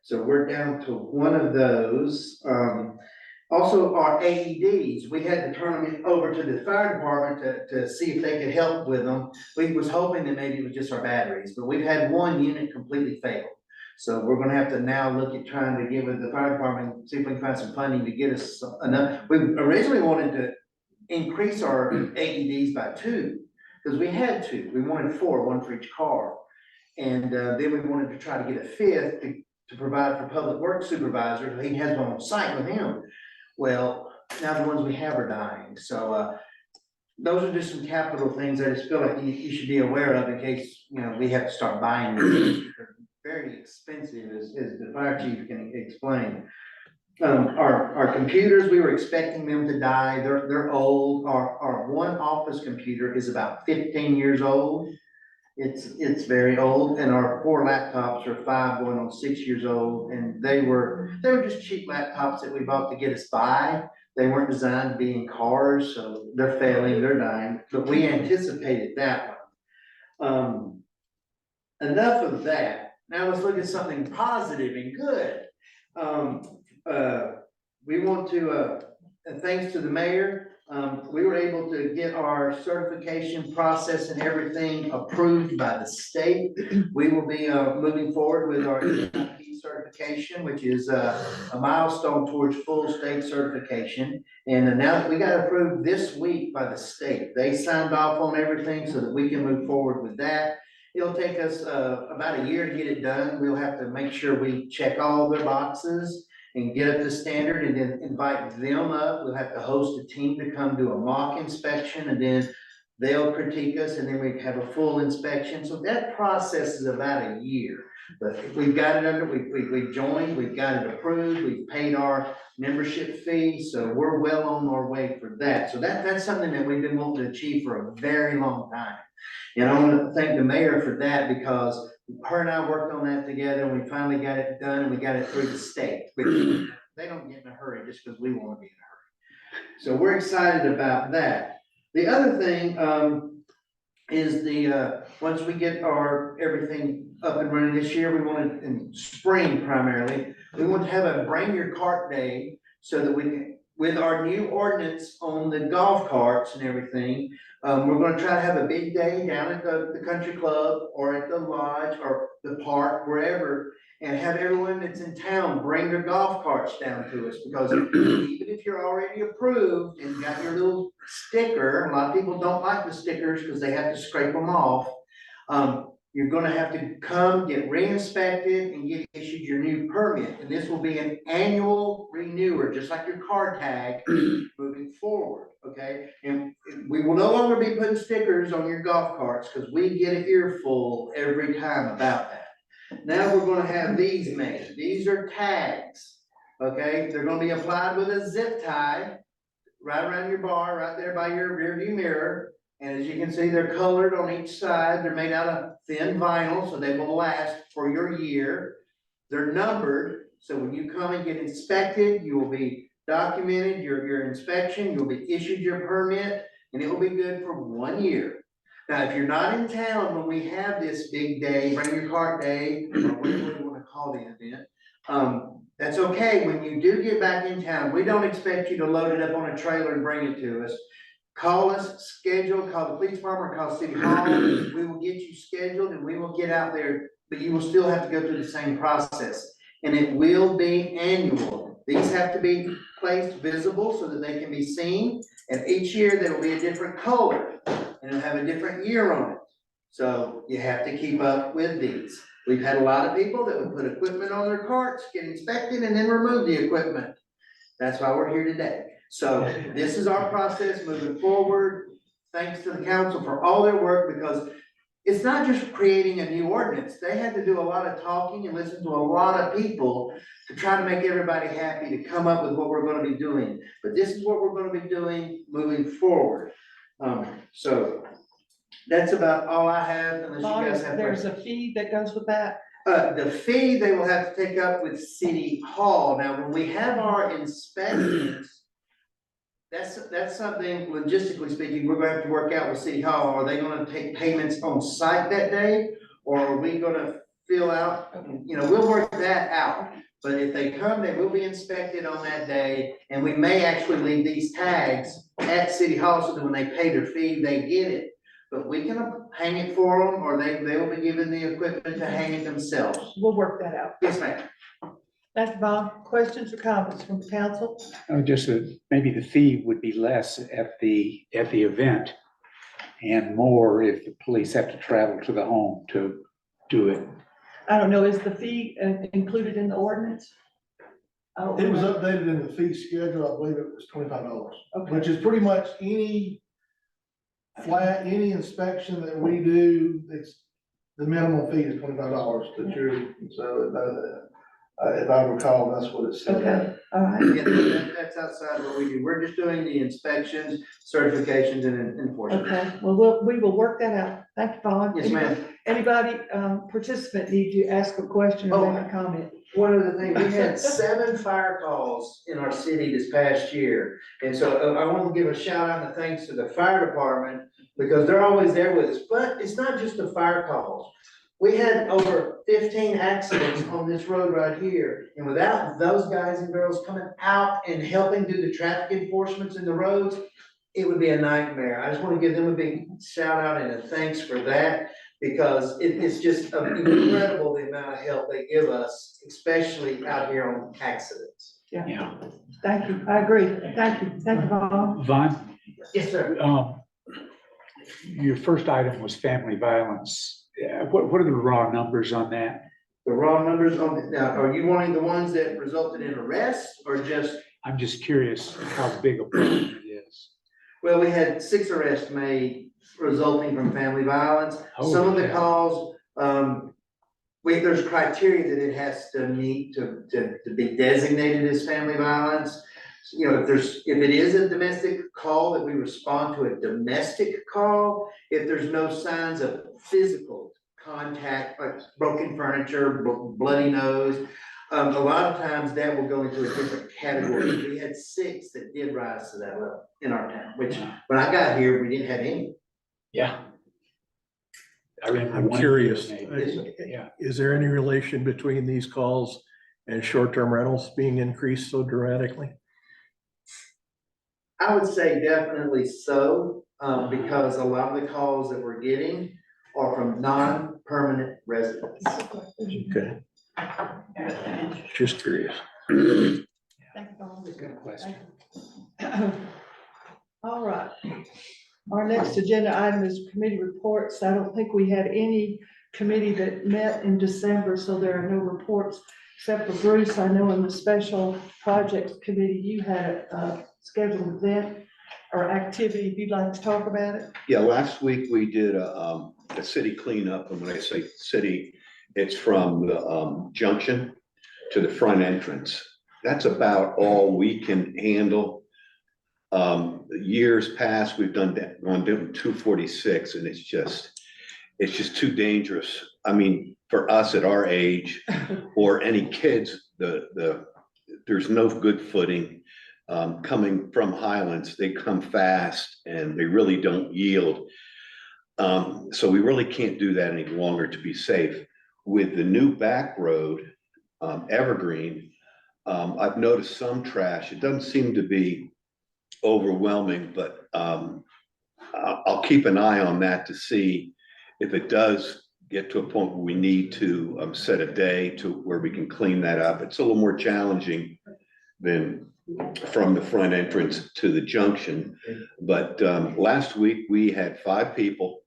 M: So we're down to 1 of those. Also our AEDs, we had to turn them over to the fire department to see if they could help with them. We was hoping that maybe it was just our batteries, but we've had 1 unit completely fail. So we're gonna have to now look at trying to give the fire department, see if we can find some funding to get us enough. We originally wanted to increase our AEDs by 2, because we had 2. We wanted 4, 1 for each car. And then we wanted to try to get a 5th to provide for public works supervisor. He has one on site with him. Well, now the ones we have are dying. So those are just some capital things I just feel like you should be aware of in case, we have to start buying these. They're very expensive, as the fire chief can explain. Our computers, we were expecting them to die. They're old. Our one office computer is about 15 years old. It's very old, and our 4 laptops are 5 going on 6 years old, and they were just cheap laptops that we bought to get us by. They weren't designed to be in cars, so they're failing, they're dying, but we anticipated that one. Enough of that. Now let's look at something positive and good. We want to, thanks to the mayor, we were able to get our certification process and everything approved by the state. We will be moving forward with our EIP certification, which is a milestone towards full state certification. And now we got approved this week by the state. They signed off on everything so that we can move forward with that. It'll take us about a year to get it done. We'll have to make sure we check all their boxes and get up to standard, and then invite them up. We'll have to host a team to come do a mock inspection, and then they'll critique us, and then we have a full inspection. So that process is about a year. But we've got it under, we've joined, we've got it approved, we've paid our membership fee, so we're well on our way for that. So that's something that we've been wanting to achieve for a very long time. And I want to thank the mayor for that, because her and I worked on that together, and we finally got it done, and we got it through the state. Which they don't get in a hurry just because we want to be in a hurry. So we're excited about that. The other thing is once we get everything up and running this year, we want to, in spring primarily, we want to have a Bring Your Cart Day, so that we can, with our new ordinance on the golf carts and everything, we're going to try to have a big day down at the country club or at the lodge or the park, wherever, and have everyone that's in town bring their golf carts down to us. Because even if you're already approved and got your little sticker, a lot of people don't like the stickers because they have to scrape them off. You're going to have to come get re-inspected and get issued your new permit. And this will be an annual renewer, just like your car tag, moving forward, okay? And we will no longer be putting stickers on your golf carts, because we get an earful every time about that. Now we're gonna have these made. These are tags, okay? They're gonna be applied with a zip tie right around your bar, right there by your rear view mirror. And as you can see, they're colored on each side. They're made out of thin vinyl, so they will last for your year. They're numbered, so when you come and get inspected, you will be documented, your inspection, you'll be issued your permit, and it will be good for 1 year. Now, if you're not in town when we have this big day, bring your cart day, or whatever you wanna call the event, that's okay. When you do get back in town, we don't expect you to load it up on a trailer and bring it to us. Call us, call the police department, or call City Hall. We will get you scheduled and we will get out there, but you will still have to go through the same process. And it will be annual. These have to be placed visible so that they can be seen. And each year there will be a different color and it'll have a different year on it. So you have to keep up with these. We've had a lot of people that would put equipment on their carts, get inspected, and then remove the equipment. That's why we're here today. So this is our process moving forward. Thanks to the council for all their work, because it's not just creating a new ordinance. They had to do a lot of talking and listen to a lot of people to try to make everybody happy to come up with what we're gonna be doing. But this is what we're gonna be doing moving forward. So that's about all I have, unless you guys have
B: There's
M: questions.
B: a fee that goes with that.
M: The fee they will have to take up with City Hall. Now, when we have our inspections, that's something logistically speaking, we're gonna have to work out with City Hall. Are they gonna take payments on site that day? Or are we gonna fill out, we'll work that out. But if they come, they will be inspected on that day, and we may actually leave these tags at City Hall so that when they pay their fee, they get it. But we can hang it for them, or they will be given the equipment to hang it themselves.
B: We'll work that out.
M: Yes, ma'am.
B: Thank you, Bob. Questions or comments from the council?
A: Just that maybe the fee would be less at the event and more if the police have to travel to the home to do it.
B: I don't know, is the fee included in the ordinance? I don't
H: It was
B: remember.
H: updated in the fee schedule, I believe it was $25,
B: Okay.
H: which is pretty much any inspection that we do, it's, the minimum fee is $25 to jury. So, if I recall, that's what it said.
B: Okay, all right.
M: Yeah, that's outside of what we do. We're just doing the inspections, certifications, and enforcement.
B: Okay, well, we will work that out. Thank you, Bob.
M: Yes, ma'am.
B: Anybody, participant need to ask a question or make a comment?
M: One of the things, we had 7 fire calls in our city this past year. And so I want to give a shout out and a thanks to the fire department, because they're always there with us. But it's not just the fire calls. We had over 15 accidents on this road right here. And without those guys and girls coming out and helping do the traffic enforcements in the roads, it would be a nightmare. I just want to give them a big shout out and a thanks for that, because it's just incredible the amount of help they give us, especially out here on accidents.
A: Yeah.
B: Thank you. I agree. Thank you. Thank you, Bob.
A: Vaughn,
M: Yes, sir.
A: your first item was family violence. What are the raw numbers on that?
M: The raw numbers on, now, are you wanting the ones that resulted in arrests or just,
A: I'm just curious how big a problem it is.
M: well, we had 6 arrests made resulting from family violence. Some of the
A: Okay.
M: calls, there's criteria that it has to meet to be designated as family violence. If it is a domestic call, that we respond to a domestic call. If there's no signs of physical contact, like broken furniture, bloody nose, a lot of times that will go into a different category. We had 6 that did rise to that level in our town, which when I got here, we didn't have any.
A: Yeah. I remember
L: I'm
A: one
L: curious,
A: year maybe. Yeah.
L: is there any relation between these calls and short-term rentals being increased so dramatically?
M: I would say definitely so, because a lot of the calls that we're getting are from non-permanent residents.
L: Okay. Just curious.
B: Thank you, Bob.
A: Good question.
B: All right. Our next agenda item is committee reports. I don't think we had any committee that met in December, so there are no reports except for Bruce. I know in the special projects committee, you had a scheduled event or activity. If you'd like to talk about it.
N: Yeah, last week we did a city cleanup, and when I say city,
D: It's from the junction to the front entrance. That's about all we can handle. Years past, we've done that, gone down 246, and it's just too dangerous. I mean, for us at our age or any kids, there's no good footing. Coming from Highlands, they come fast and they really don't yield. So we really can't do that any longer to be safe. With the new back road, Evergreen, I've noticed some trash. It doesn't seem to be overwhelming, but I'll keep an eye on that to see if it does get to a point where we need to set a day to where we can clean that up. It's a little more challenging than from the front entrance to the junction. But last week we had 5 people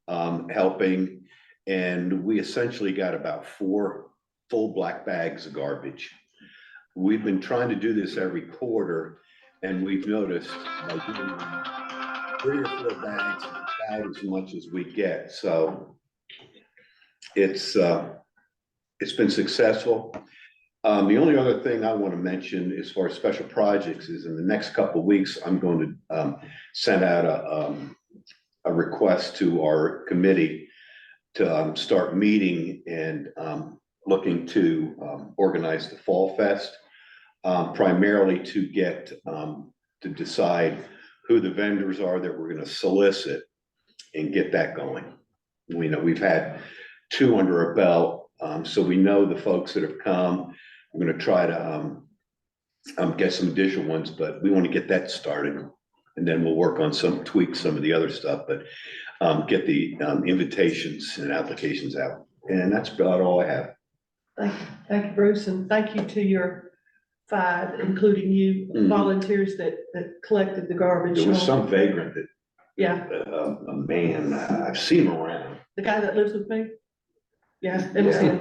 D: helping, and we essentially got about 4 full black bags of garbage. We've been trying to do this every quarter, and we've noticed like 3 or 4 bags, about as much as we get. So it's been successful. The only other thing I want to mention as far as special projects is in the next couple of weeks, I'm going to send out a request to our committee to start meeting and looking to organize the Fall Fest, primarily to get to decide who the vendors are that we're going to solicit and get that going. We know we've had 2 under our belt, so we know the folks that have come. We're going to try to get some additional ones, but we want to get that started, and then we'll work on tweak some of the other stuff, but get the invitations and applications out. And that's about all I have.
B: Thank you, Bruce, and thank you to your 5, including you volunteers that collected the garbage.
D: There was some vagrant that,
B: yeah,
D: a man, I've seen him around.
B: the guy that lives with me. Yeah, it was him.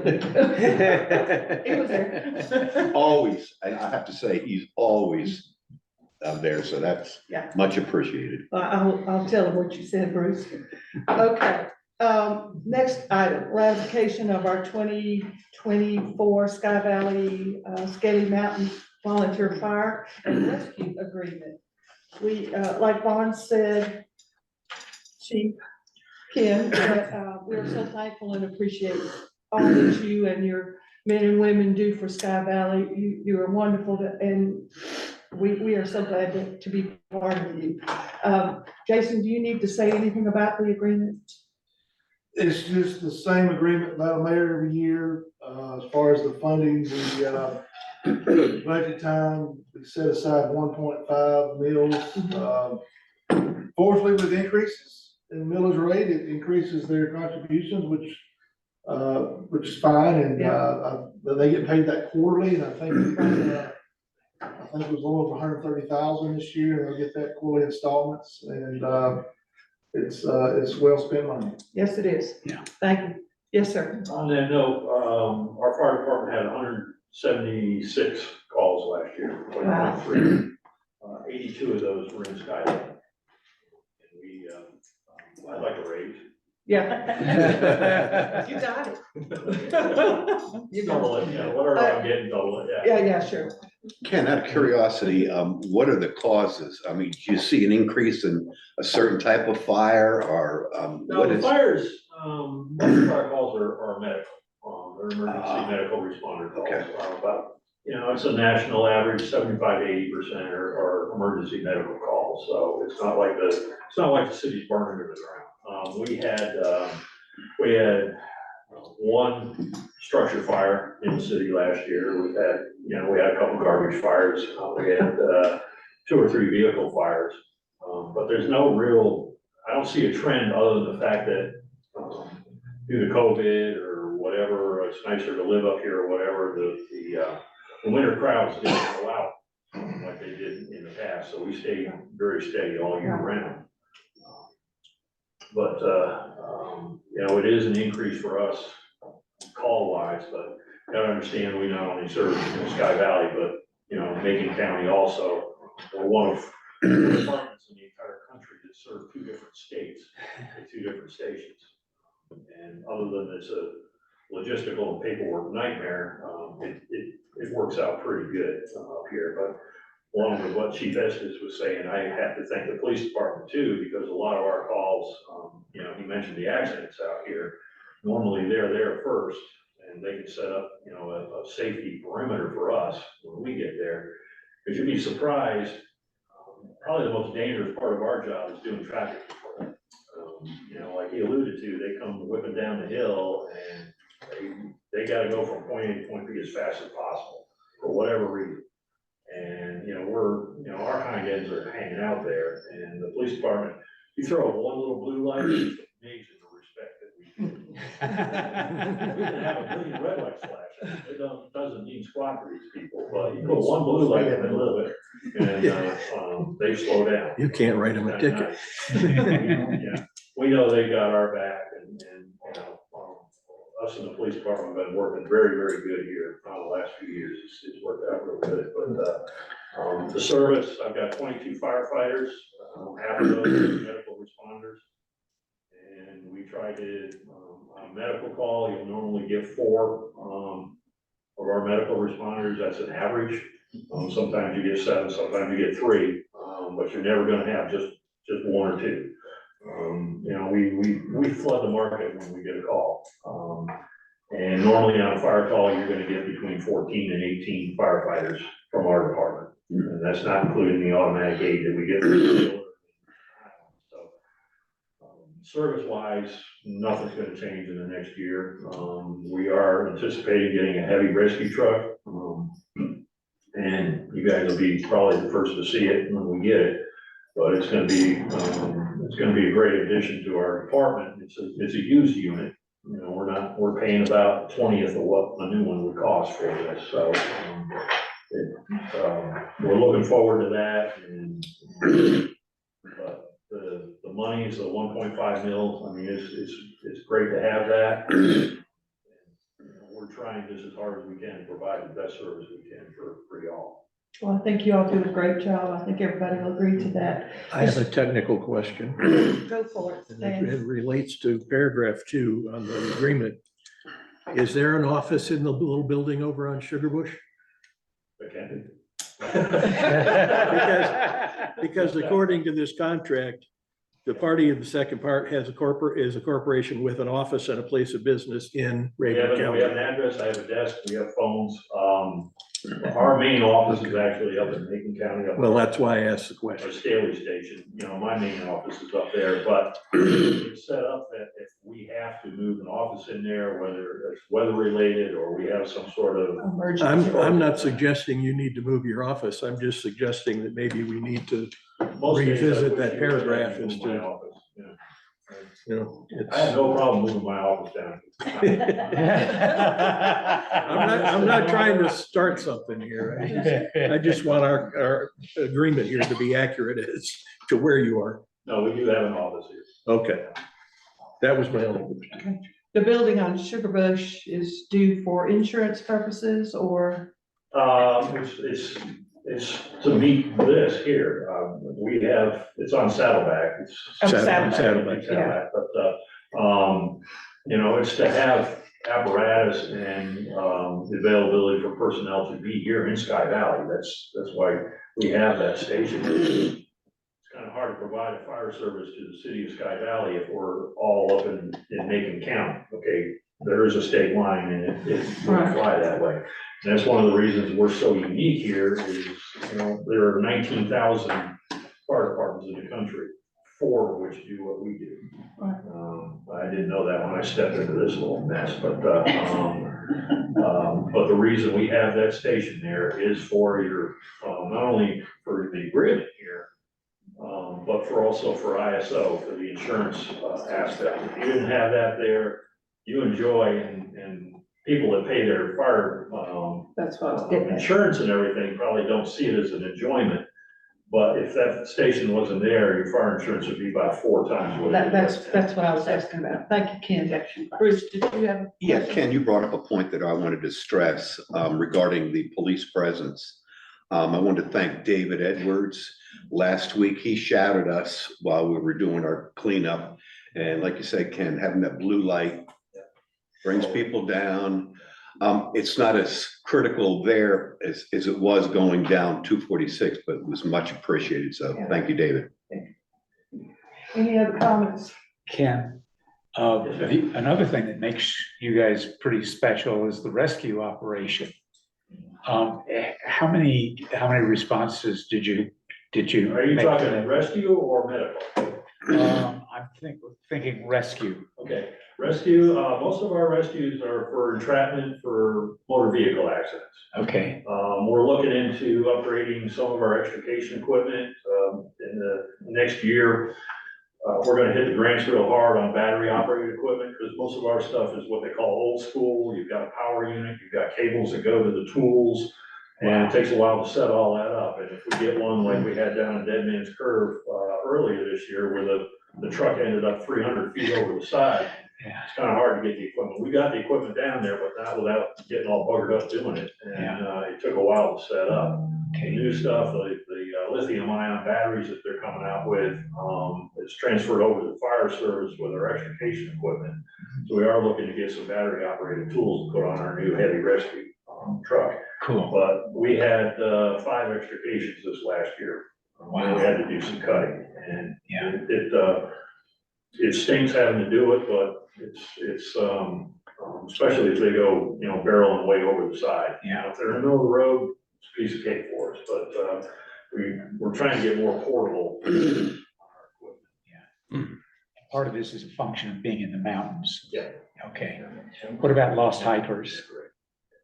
B: He was there.
D: Always, I have to say, he's always there, so that's much appreciated.
B: I'll tell him what you said, Bruce. Okay, next item, ratification of our 2024 Sky Valley, Scaly Mountain Volunteer Fire and Rescue Agreement. We, like Vaughn said, Chief Kim, we're so thankful and appreciate all that you and your men and women do for Sky Valley. You are wonderful, and we are so glad to be part of you. Jason, do you need to say anything about the agreement?
H: It's just the same agreement that I'm made every year, as far as the funding, budget time, we set aside 1.5 mils. Fourthly, with increases in millage rate, it increases their contributions, which is fine, and they get paid that quarterly, and I think it was a little over 130,000 this year, and they'll get that quarterly installments, and it's well spent money.
B: Yes, it is.
A: Yeah.
B: Thank you. Yes, sir.
N: On that note, our fire department had 176 calls last year, 2023. 82 of those were in Sky Valley. And we, I'd like a raise.
B: Yeah. You got it. You got
N: Double it, yeah, whatever I'm getting, double it, yeah.
B: Yeah, sure.
D: Ken, out of curiosity, what are the causes? I mean, do you see an increase in a certain type of fire, or
N: No, the fires, most of our calls are medical, they're emergency medical responder calls.
D: Okay.
N: But, you know, it's a national average, 75 to 80% are emergency medical calls, so it's not like the city's burning to the ground. We had 1 structure fire in the city last year. We had a couple garbage fires. We had 2 or 3 vehicle fires. But there's no real, I don't see a trend other than the fact that due to COVID or whatever, it's nicer to live up here or whatever, the winter crowds didn't go out like they did in the past. So we stayed very steady all year round. But, it is an increase for us call wise, but you gotta understand, we not only serve Sky Valley, but, Macon County also. We're one of the departments in the entire country that serve 2 different states, and 2 different stations. And other than logistical and paperwork nightmare, it works out pretty good up here, but along with what Chief Estes was saying, I have to thank the police department too, because a lot of our calls, you know, he mentioned the accidents out here. Normally they're there first and they can set up, you know, a safety perimeter for us when we get there. Because you'd be surprised, probably the most dangerous part of our job is doing traffic control. You know, like he alluded to, they come whipping down the hill and they gotta go from point A to point B as fast as possible for whatever reason. And, you know, our hind ends are hanging out there, and the police department, you throw one little blue light, it's amazing the respect that we get. We can have a million red lights flash, it doesn't mean squat for these people, but you put one blue light in the middle of it, and, they slow down.
L: You can't write them a ticket.
N: Yeah, we know they got our back, and, you know, us and the police department have been working very, very good here the last few years. It's worked out real good, but, the service, I've got 22 firefighters, half of those are medical responders. And we try to, on a medical call, you'll normally get 4, of our medical responders, that's an average. Sometimes you get 7, sometimes you get 3, but you're never gonna have just 1 or 2. You know, we flood the market when we get a call. And normally on a fire call, you're gonna get between 14 and 18 firefighters from our department. And that's not including the automatic aid that we get from the field. So, service-wise, nothing's gonna change in the next year. We are anticipating getting a heavy rescue truck. And you guys will be probably the first to see it when we get it. But it's gonna be a great addition to our department. It's a used unit. You know, we're paying about 1/20 of what a new one would cost for this, so, we're looking forward to that, and, but the money is the 1.5 mil, I mean, it's great to have that. And, you know, we're trying just as hard as we can to provide the best service we can for y'all.
B: Well, I think you all do a great job. I think everybody will agree to that.
L: I have a technical question.
B: Go for it,
L: And
B: Stan.
L: it relates to paragraph 2 on the agreement. Is there an office in the little building over on Sugar Bush?
N: Okay.
L: Because according to this contract, the party of the second part is a corporation with an office and a place of business in
N: We
L: Raven
N: have
L: County.
N: an address, I have a desk, we have phones. Our main office is actually up in Macon County.
L: Well, that's why I asked the
N: Our
L: question.
N: Staley Station, you know, my main office is up there, but it's set up that if we have to move an office in there, whether it's weather related or we have some sort of.
L: I'm not suggesting you need to move your office. I'm just suggesting that maybe we need to
N: Most days I
L: revisit
N: wish
L: that
N: you would let me
L: paragraph
N: move
L: as
N: my
L: to,
N: office, yeah.
L: you know.
N: I have no problem moving my office down.
L: I'm not trying to start something here. I just want our agreement here to be accurate as to where you are.
N: No, we do have an office here.
L: Okay. That was my only question.
B: The building on Sugar Bush is due for insurance purposes or?
N: It's to meet this here. We have, it's on Saddleback. It's
L: Saddleback,
B: yeah.
N: But, you know, it's to have apparatus and, the availability for personnel to be here in Sky Valley. That's why we have that station. It's kind of hard to provide a fire service to the city of Sky Valley if we're all up in Macon County. Okay, there is a state line and it won't fly that way. And that's one of the reasons we're so unique here is, you know, there are 19,000 fire departments in the country, 4 of which do what we do. I didn't know that when I stepped into this little mess, but the reason we have that station there is for your, not only for the agreement here, but also for ISO, for the insurance aspect. If you didn't have that there, you enjoy and people that pay their fire
B: That's what I was getting at.
N: insurance and everything probably don't see it as an enjoyment. But if that station wasn't there, your fire insurance would be about 4 times what it is.
B: That's what I was asking about. Thank you, Ken. Bruce, did you have?
O: Yeah, Ken, you brought up a point that I wanted to stress regarding the police presence. I wanted to thank David Edwards. Last week, he shouted us while we were doing our cleanup. And like you said, Ken, having that blue light brings people down. It's not as critical there as it was going down 246, but it was much appreciated. So thank you, David.
B: Any other comments?
A: Ken, another thing that makes you guys pretty special is the rescue operation. How many responses did you
N: Are you
A: make
N: talking
A: to that?
N: rescue or medical?
A: I'm thinking rescue.
N: Okay, rescue, most of our rescues are for entrapment for motor vehicle accidents.
A: Okay,
N: We're looking into upgrading some of our extrication equipment, in the next year. We're gonna hit the grants real hard on battery operated equipment, because most of our stuff is what they call old school. You've got a power unit, you've got cables that go to the tools, and it takes a while to set all that up. And if we get one like we had down in Dead Man's Curve, earlier this year, where the truck ended up 300 feet over the side,
A: yeah,
N: it's kind of hard to get the equipment. We got the equipment down there, but not without getting all buggered up doing it. And, it took a while to set up. The new stuff, the lithium ion batteries that they're coming out with, it's transferred over to the fire service with our extrication equipment. So we are looking to get some battery operated tools to put on our new heavy rescue, truck.
A: cool.
N: But we had, 5 extrications this last year. Wow. We had to do some cutting, and it stinks having to do it, but it's especially if they go, barreling way over the side.
A: Yeah.
N: If they're in the middle of the road, it's a piece of cake for us, but, we're trying to get more portable.
A: Part of this is a function of being in the mountains.
N: Yeah.
A: Okay. What about lost hikers?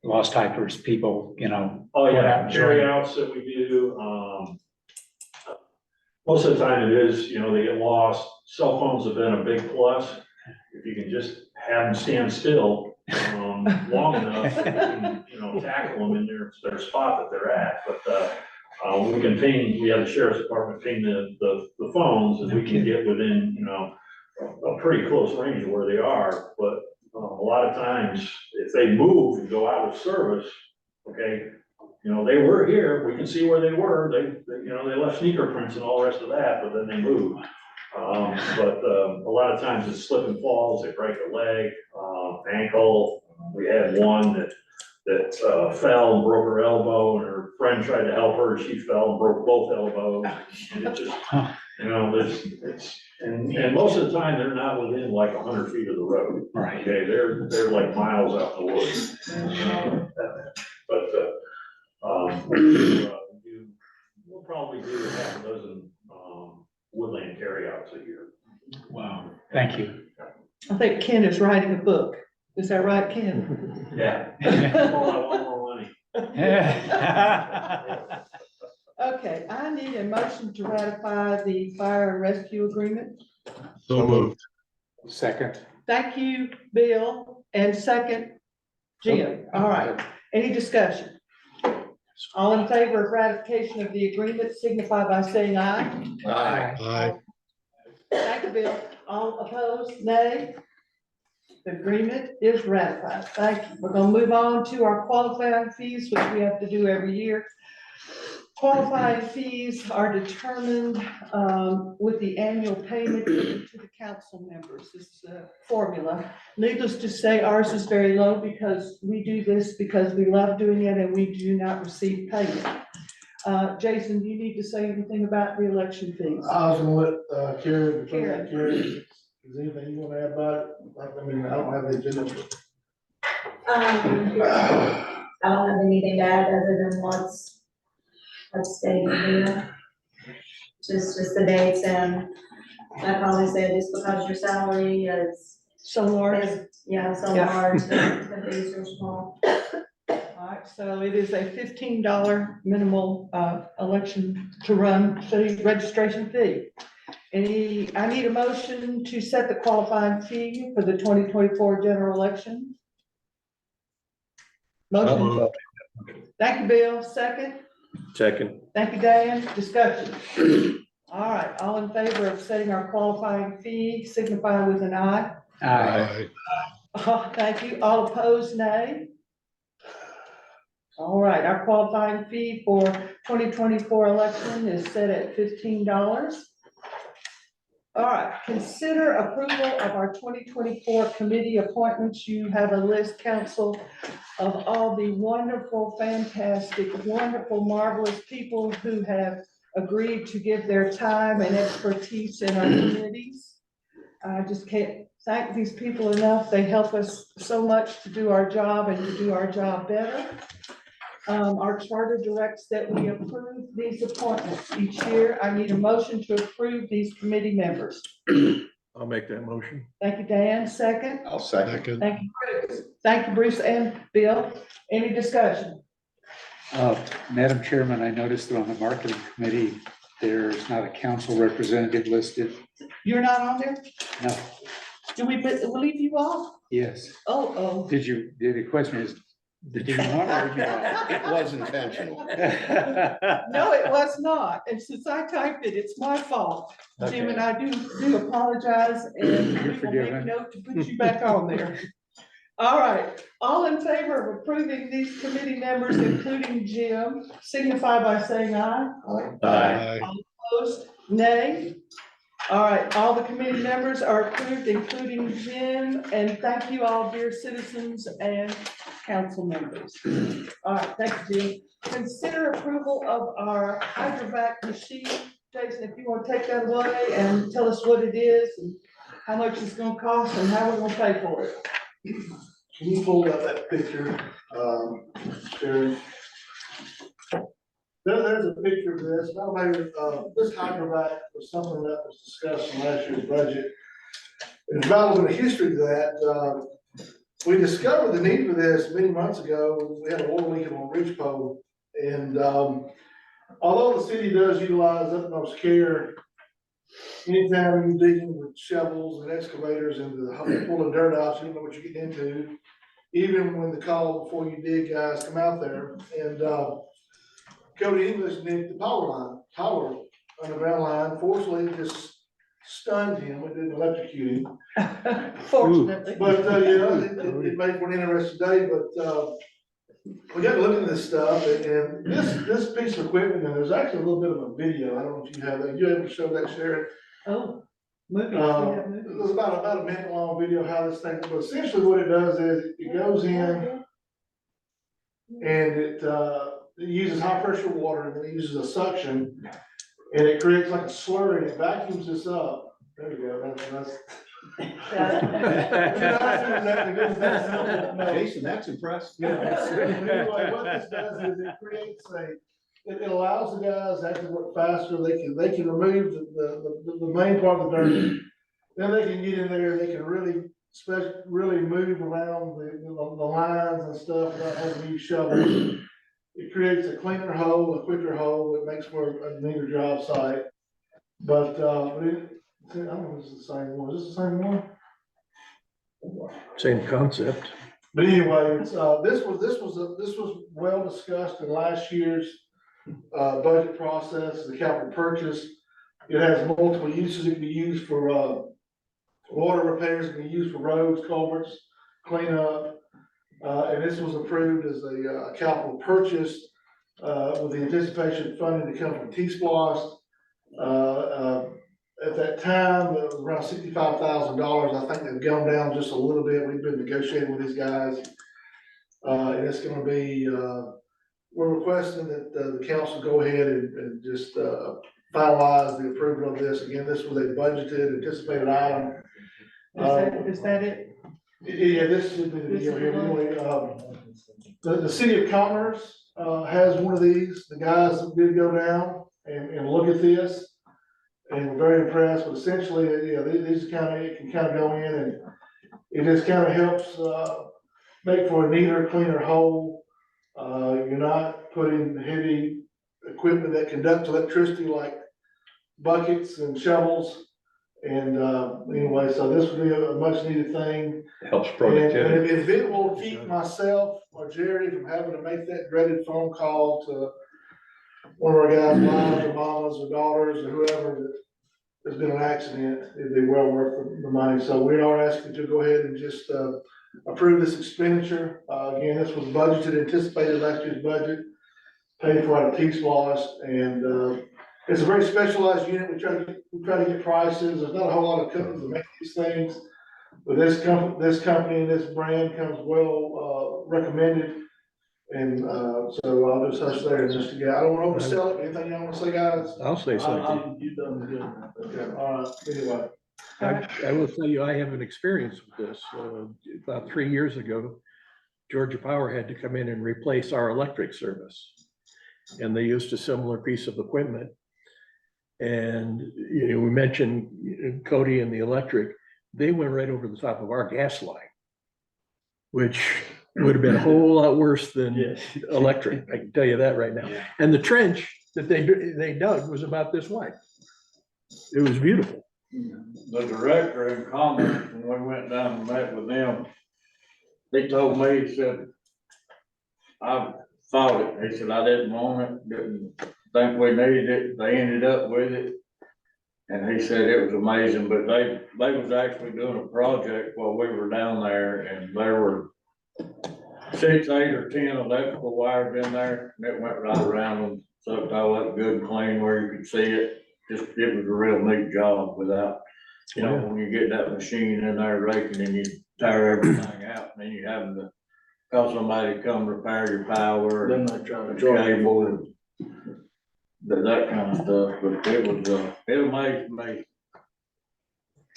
A: Lost hikers, people,
N: Oh,
A: go
N: yeah,
A: out and
N: carry
A: join.
N: outs that we do, most of the time it is, they get lost. Cell phones have been a big plus. If you can just have them stand still, long enough, so we can, tackle them in their spot that they're at. But, we have the sheriff's department ping the phones, and we can get within, a pretty close range of where they are. But, a lot of times, if they move and go out of service, okay, they were here, we can see where they were, they left sneaker prints and all the rest of that, but then they moved. But a lot of times it's slip and falls, they break a leg, ankle. We had one that fell and broke her elbow, and her friend tried to help her, she fell and broke both elbows. And it just, and most of the time, they're not within like 100 feet of the road.
A: Right.
N: Okay, they're like miles out in the woods. But, we'll probably do half a dozen, woodland carryouts a year.
A: Wow, thank you.
B: I think Ken is writing a book. Is that right, Ken?
N: Yeah. Well, I want more money.
B: Okay, I need a motion to ratify the fire and rescue agreement.
F: So moved.
A: Second.
B: Thank you, Bill, and second, Jim. All right, any discussion? All in favor of ratification of the agreement signify by saying aye.
F: Aye.
B: Thank you, Bill. All opposed, nay. The agreement is ratified. Thank you. We're gonna move on to our qualifying fees, which we have to do every year. Qualifying fees are determined with the annual payment to the council members. This is a formula. Needless to say, ours is very low because we do this because we love doing it and we do not receive payment. Jason, do you need to say anything about the election fees?
H: I was gonna let Karen, is there anything you wanna add about it? I mean, I don't have the agenda.
E: I don't have anything to add other than what's stated here. Just the dates, and I probably said just because your salary is.
B: So large.
E: Yeah, so
B: Yeah.
E: large, the fees are small.
B: All right, so it is a $15 minimal election to run fee, registration fee. I need a motion to set the qualifying fee for the 2024 general election.
F: So
B: Motion.
F: moved.
B: Thank you, Bill. Second.
L: Second.
B: Thank you, Dan. Discussion. All right, all in favor of setting our qualifying fee signify with an aye.
A: Aye.
B: Thank you. All opposed, nay. All right, our qualifying fee for 2024 election is set at $15. All right, consider approval of our 2024 committee appointments. You have a list, council, of all the wonderful, fantastic, wonderful, marvelous people who have agreed to give their time and expertise in our committees. I just can't thank these people enough. They help us so much to do our job and to do our job better. Our charter directs that we approve these appointments each year. I need a motion to approve these committee members.
L: I'll make that motion.
B: Thank you, Dan. Second.
O: I'll second.
F: Second.
B: Thank you, Bruce. Thank you, Bruce and Bill. Any discussion?
A: Madam Chairman, I noticed that on the marketing committee, there's not a council representative listed.
B: You're not on there?
A: No,
B: Do we leave you off?
A: yes.
B: Oh,
A: The question is, did you want or did you want?
O: It was intentional.
B: no, it was not. And since I typed it, it's my fault. Jim and I do apologize, and we will make
A: forgiven.
B: note to put you back on there. All right, all in favor of approving these committee members, including Jim, signify by saying aye.
F: Aye.
B: Opposed, nay. All right, all the committee members are approved, including Jim, and thank you all, dear citizens and council members. All right, thank you, Jim. Consider approval of our hydrovac machine. Jason, if you want to take that away and tell us what it is and how much it's gonna cost and how we're gonna pay for it.
H: Can you pull up that picture, Sherry? There's a picture of this. Now, this hydrovac was something that was discussed in last year's budget. There's about a little bit of history to that. We discovered the need for this many months ago. We had a water leak on Ridgepole. And although the city does utilize utmost care, anytime you're digging with shovels and excavators and pulling dirt out, you don't know what you're getting into. Even when the call before you dig guys come out there. And Cody English nicked the power underground line. Fortunately, it just stunned him. It didn't electrocute him.
B: Fortunately.
H: But, it made for an interesting day, but, we got to look at this stuff and this piece of equipment, and there's actually a little bit of a video. I don't know if you have that. You able to show that, Sharon?
B: Oh, movies. We have movies.
H: It was about a minute long video how this thing, but essentially what it does is it goes in and it uses high pressure water, and then it uses a suction, and it creates like a slurry, and it vacuums this up. There we go. That's
O: Jason, that's impressive.
H: Yeah. Anyway, what this does is it creates it allows the guys to actually work faster. They can remove the main part of the dirt. Then they can get in there, they can really move around the lines and stuff without having to use shovels. It creates a cleaner hole, a quicker hole. It makes for a neater job site. But, I don't know if this is the same one. Is this the same one?
L: Same concept.
H: But anyway, it's, this was well discussed in last year's, budget process, the capital purchase. It has multiple uses. It can be used for, water repairs, it can be used for roads, culverts, cleanup. And this was approved as a capital purchase, with the anticipation of funding to come from T-Splost. At that time, it was around $65,000. I think they've gone down just a little bit. We've been negotiating with these guys. And it's gonna be, we're requesting that the council go ahead and just finalize the approval of this. Again, this was a budgeted, anticipated item.
B: Is that it?
H: Yeah, this should be the deal here. Anyway, the city of Commerce has one of these. The guys did go down and look at this. And we're very impressed, but essentially, these it can kind of go in and it just kind of helps, make for a neater, cleaner hole. You're not putting heavy equipment that conducts electricity like buckets and shovels. And, anyway, so this would be a much needed thing.
O: Helps
H: And
O: productivity.
H: if it will keep myself or Jerry from having to make that dreaded phone call to one of our guys' wives or mamas or daughters or whoever that there's been an accident, it'd be well worth the money. So we are asking to go ahead and just, approve this expenditure. Again, this was budgeted, anticipated last year's budget, paid for out of T-Splost, and, It's a very specialized unit. We try to get prices. There's not a whole lot of companies that make these things. But this company and this brand comes well, recommended. And, so I'll just hush there just to get, I don't want to oversell it. Anything y'all want to say, guys?
L: I'll say something.
K: You've done good.
H: Okay, all right, anyway.
L: I will tell you, I have an experience with this. About 3 years ago, Georgia Power had to come in and replace our electric service. And they used a similar piece of equipment. And, you know, we mentioned Cody and the electric, they went right over the top of our gas line, which would have been a whole lot worse than electric, I can tell you that right now. And the trench that they dug was about this wide. It was beautiful.
J: The director in comments, when we went down and met with them, he told me, he said, I thought it, he said, I didn't want it, didn't think we needed it, they ended up with it. And he said it was amazing, but they was actually doing a project while we were down there, and there were 6, 8, or 10 electrical wires in there, and it went right around them, sucked all up good and clean where you could see it. Just, it was a real neat job without, you know, when you get that machine in there raking and you tear everything out, and then you having to call somebody to come repair your power.
K: Then they try to
J: and
K: charge you.
J: cable and that kind of stuff, but it was, it amazed me.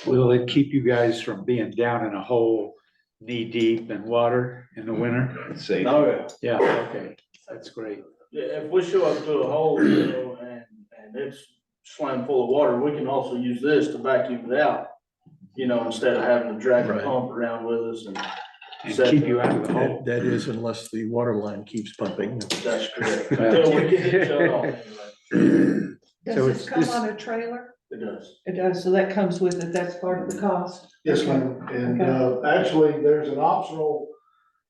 A: Will it keep you guys from being down in a hole knee deep in water in the winter?
O: Safe.
J: Oh, yeah.
A: Yeah, okay, that's great.
K: Yeah, if we show up to a hole, you know, and it's slam full of water, we can also use this to vacuum it out. You know, instead of having to drag the
L: Right.
K: pump around with us and.
A: And keep you out of the hole.
L: That is unless the water line keeps pumping.
K: That's correct. Until we get it shut off anyway.
A: So
B: Does
A: it's
B: this come
A: this-
B: on a trailer?
K: It does.
B: It does, so that comes with it, that's part of the cost.
H: Yes, ma'am. And, actually, there's an optional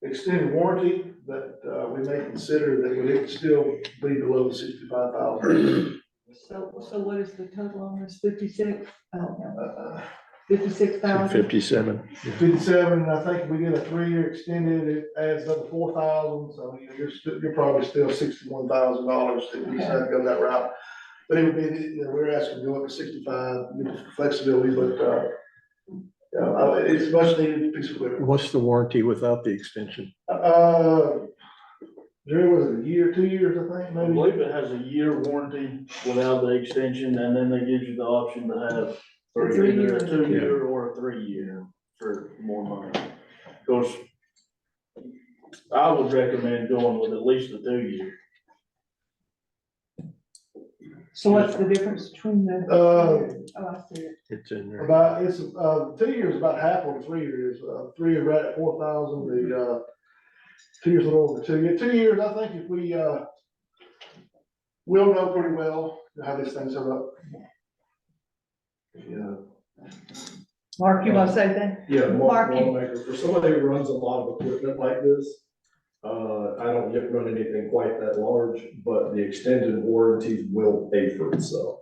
H: extended warranty that, we may consider that would still be below the 65,000.
B: So what is the total on this, 56? I don't know. 56,000?
L: 57.
H: 57, and I think if we get a 3-year extended, it adds up to 4,000, so you're probably still $61,000 if we decide to go that route. But it would be, you know, we're asking to go up to 65, you know, for flexibility, but, it's much needed piece of equipment.
L: What's the warranty without the extension?
H: Jerry, was it a year, 2 years, I think,
K: I
H: maybe?
K: believe it has a year warranty without the extension, and then they give you the option to have either a 2-year or a 3-year for more money. Of course, I would recommend going with at least a 2-year.
B: So what's the difference between the?
H: Uh,
B: Oh, I see it.
L: It's in there.
H: About, it's, 2 years about half what 3 years, 3 years right at 4,000, the, 2 years a little over 2 years. 2 years, I think if we, we'll know pretty well how these things are up. Yeah.
B: Mark, you want to say that?
P: Yeah, Mark
B: Mark, you-
P: Wanamaker, for somebody who runs a lot of equipment like this, I don't yet run anything quite that large, but the extended warranties will pay for itself.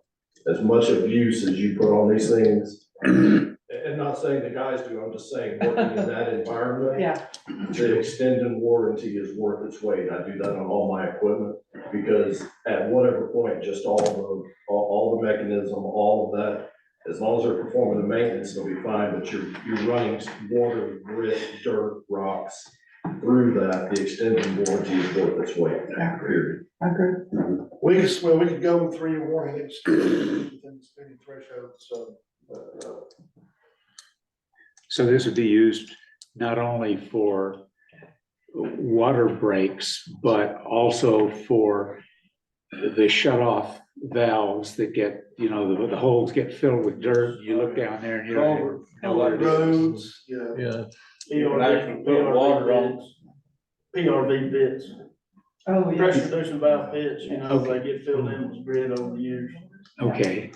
P: As much abuse as you put on these things, and not saying the guys do, I'm just saying working in that environment.
B: Yeah.
P: The extended warranty is worth its weight. I do that on all my equipment, because at whatever point, just all the mechanism, all of that, as long as they're performing the maintenance, they'll be fine, but you're running water, grit, dirt, rocks through that, the extended warranty is worth its weight, period.
B: I agree.
H: We could go with 3-year warning, it's within the spending threshold, so,
A: So this would be used not only for water breaks, but also for the shut-off valves that get, you know, the holes get filled with dirt. You look down there and you don't know what it is.
H: roads, yeah.
L: Yeah.
J: You can actually put water on.
K: PRV bits,
B: Oh, yeah.
K: pressure reducing valve bits, you know, they get filled in with grit over the years.
A: Okay,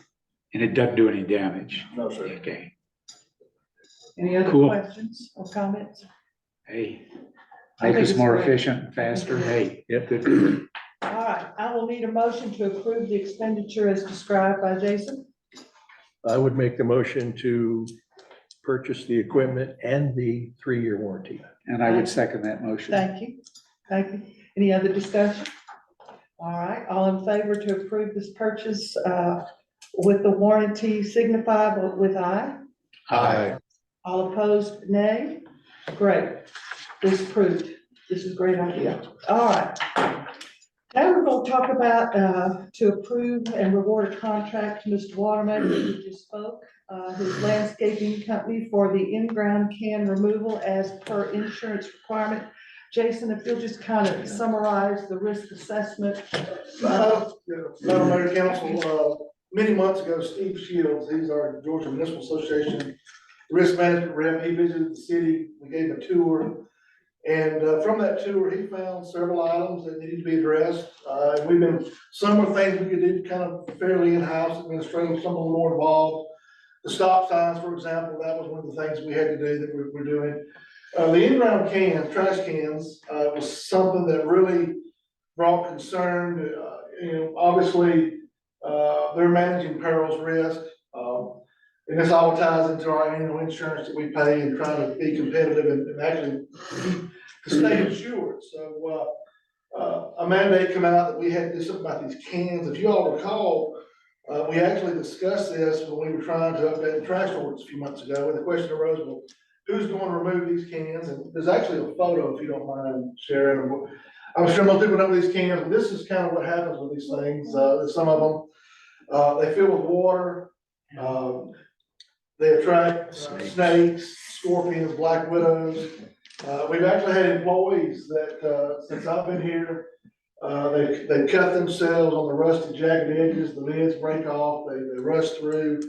A: and it doesn't do any damage.
K: No, sir.
A: Okay,
B: Any other
A: Cool.
B: questions or comments?
A: hey,
B: I
A: make
B: think
A: us
B: it's
A: more
B: great.
A: efficient, and faster, hey, good.
B: All right, I will need a motion to approve the expenditure as described by Jason.
L: I would make the motion to purchase the equipment and the 3-year warranty.
A: And I would second that motion.
B: Thank you. Thank you. Any other discussion? All right, all in favor to approve this purchase, with the warranty signify with aye?
F: Aye.
B: All opposed, nay? Great, this approved. This is a great idea. All right. Now we're gonna talk about, to approve and reward a contract to Mr. Waterman, who just spoke, his landscaping company for the in-ground can removal as per insurance requirement. Jason, if you'll just kind of summarize the risk assessment.
H: Madam Mayor, Council, many months ago, Steve Shields, he's our Georgia Municipal Association risk management rep, he visited the city, we gave him a tour. And from that tour, he found several items that needed to be addressed. Some were things we could do kind of fairly in-house administrative, some were more involved. The stop signs, for example, that was one of the things we had to do that we're doing. The in-ground cans, trash cans, was something that really brought concern. Obviously, they're managing perils risk. And this all ties into our annual insurance that we pay and trying to be competitive and actually stay insured. So, a mandate come out that we had to do something about these cans. If you all recall, we actually discussed this when we were trying to update the trash ordinance a few months ago, and the question arose, well, who's going to remove these cans? And there's actually a photo, if you don't mind sharing. I'm sure most people know these cans, but this is kind of what happens with these things. Some of them, they fill with water. They attract snakes, scorpions, black widows. We've actually had employees that, since I've been here, they cut themselves on the rusty jagged edges, the lids break off, they rust through.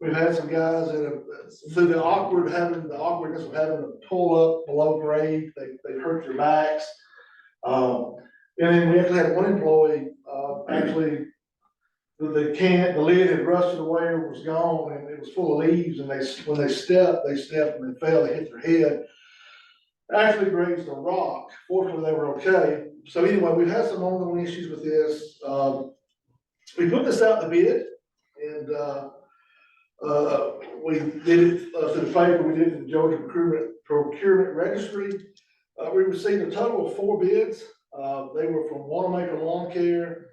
H: We've had some guys that have, through the awkwardness of having to pull up below grade, they hurt their backs. And then we actually had one employee, actually, the lid had rusted away or was gone, and it was full of leaves, and when they stepped and they fell, they hit their head. Actually grazed a rock. Fortunately, they were okay. So anyway, we've had some ongoing issues with this. We put this out to bid, and we did it through the paper. We did it in the Georgia Procurement Registry. We received a total of 4 bids. They were from Wanamaker Lawn Care,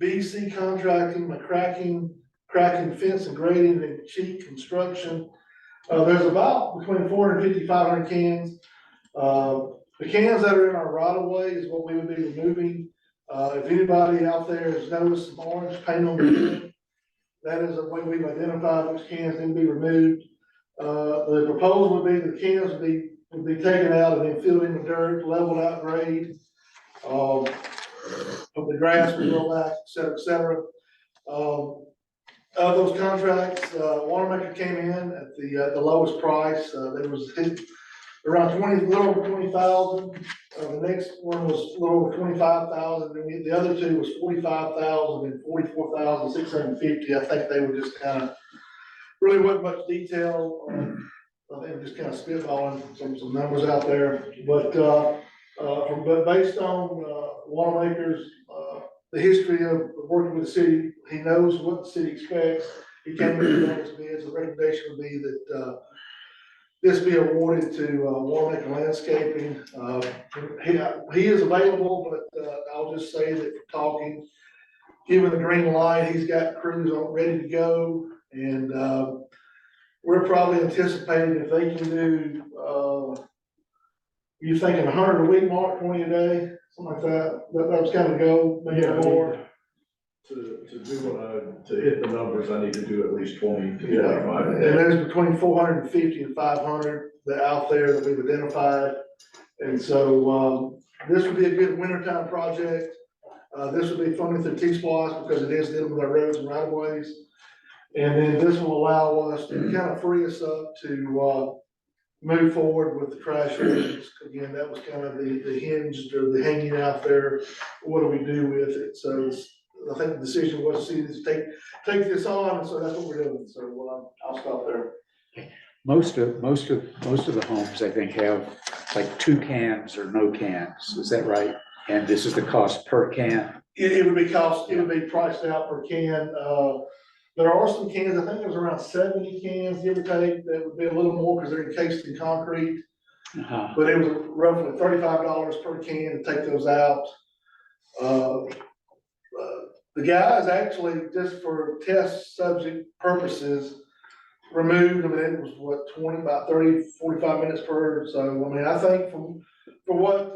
H: BC Contracting, McCracking, Cracking Fence and Grading, and Cheek Construction. There's about between 450, 500 cans. The cans that are in our right of way is what we would be removing. If anybody out there has noticed some orange paint on the can, that is a way we've identified which cans need to be removed. The proposal would be the cans would be taken out and then filled in with dirt, leveled out grade. The grass would grow back, et cetera, et cetera. Of those contracts, Wanamaker came in at the lowest price. There was around a little over 20,000. The next one was a little over 25,000. And the other two was 45,000 and 44,650. I think they were just kind of, really wasn't much detail. I think we're just kind of spitballing some numbers out there. But based on Wanamaker's, the history of working with the city, he knows what the city expects. He came with those bids. The recommendation would be that this be awarded to Wanamaker Landscaping. He is available, but I'll just say that for talking, given the green light, he's got crews ready to go. And we're probably anticipating if they can do, you thinking 100 a week, Mark, 20 a day, something like that. That was kind of go, maybe more.
P: To hit the numbers, I need to do at least 20 to 25 a
H: And
P: day.
H: there's between 450 and 500 that out there that we've identified. And so, this would be a good wintertime project. This would be funded through T-Splosh because it is dealing with our roads and right of ways. And then this will allow us to kind of free us up to, move forward with the trash ordinance. Again, that was kind of the hinge or the hanging out there. What do we do with it? So I think the decision was to take this on, and so that's what we're doing. So I'll stop there.
A: Most of the homes, I think, have like 2 cans or no cans. Is that right? And this is the cost per can?
H: It would be priced out per can. There are some cans, I think there's around 70 cans, give or take, that would be a little more because they're encased in concrete. But it was roughly $35 per can to take those out. The guys actually, just for test subject purposes, removed, I mean, it was what, 20, about 30, 45 minutes per, so, I mean, I think for what,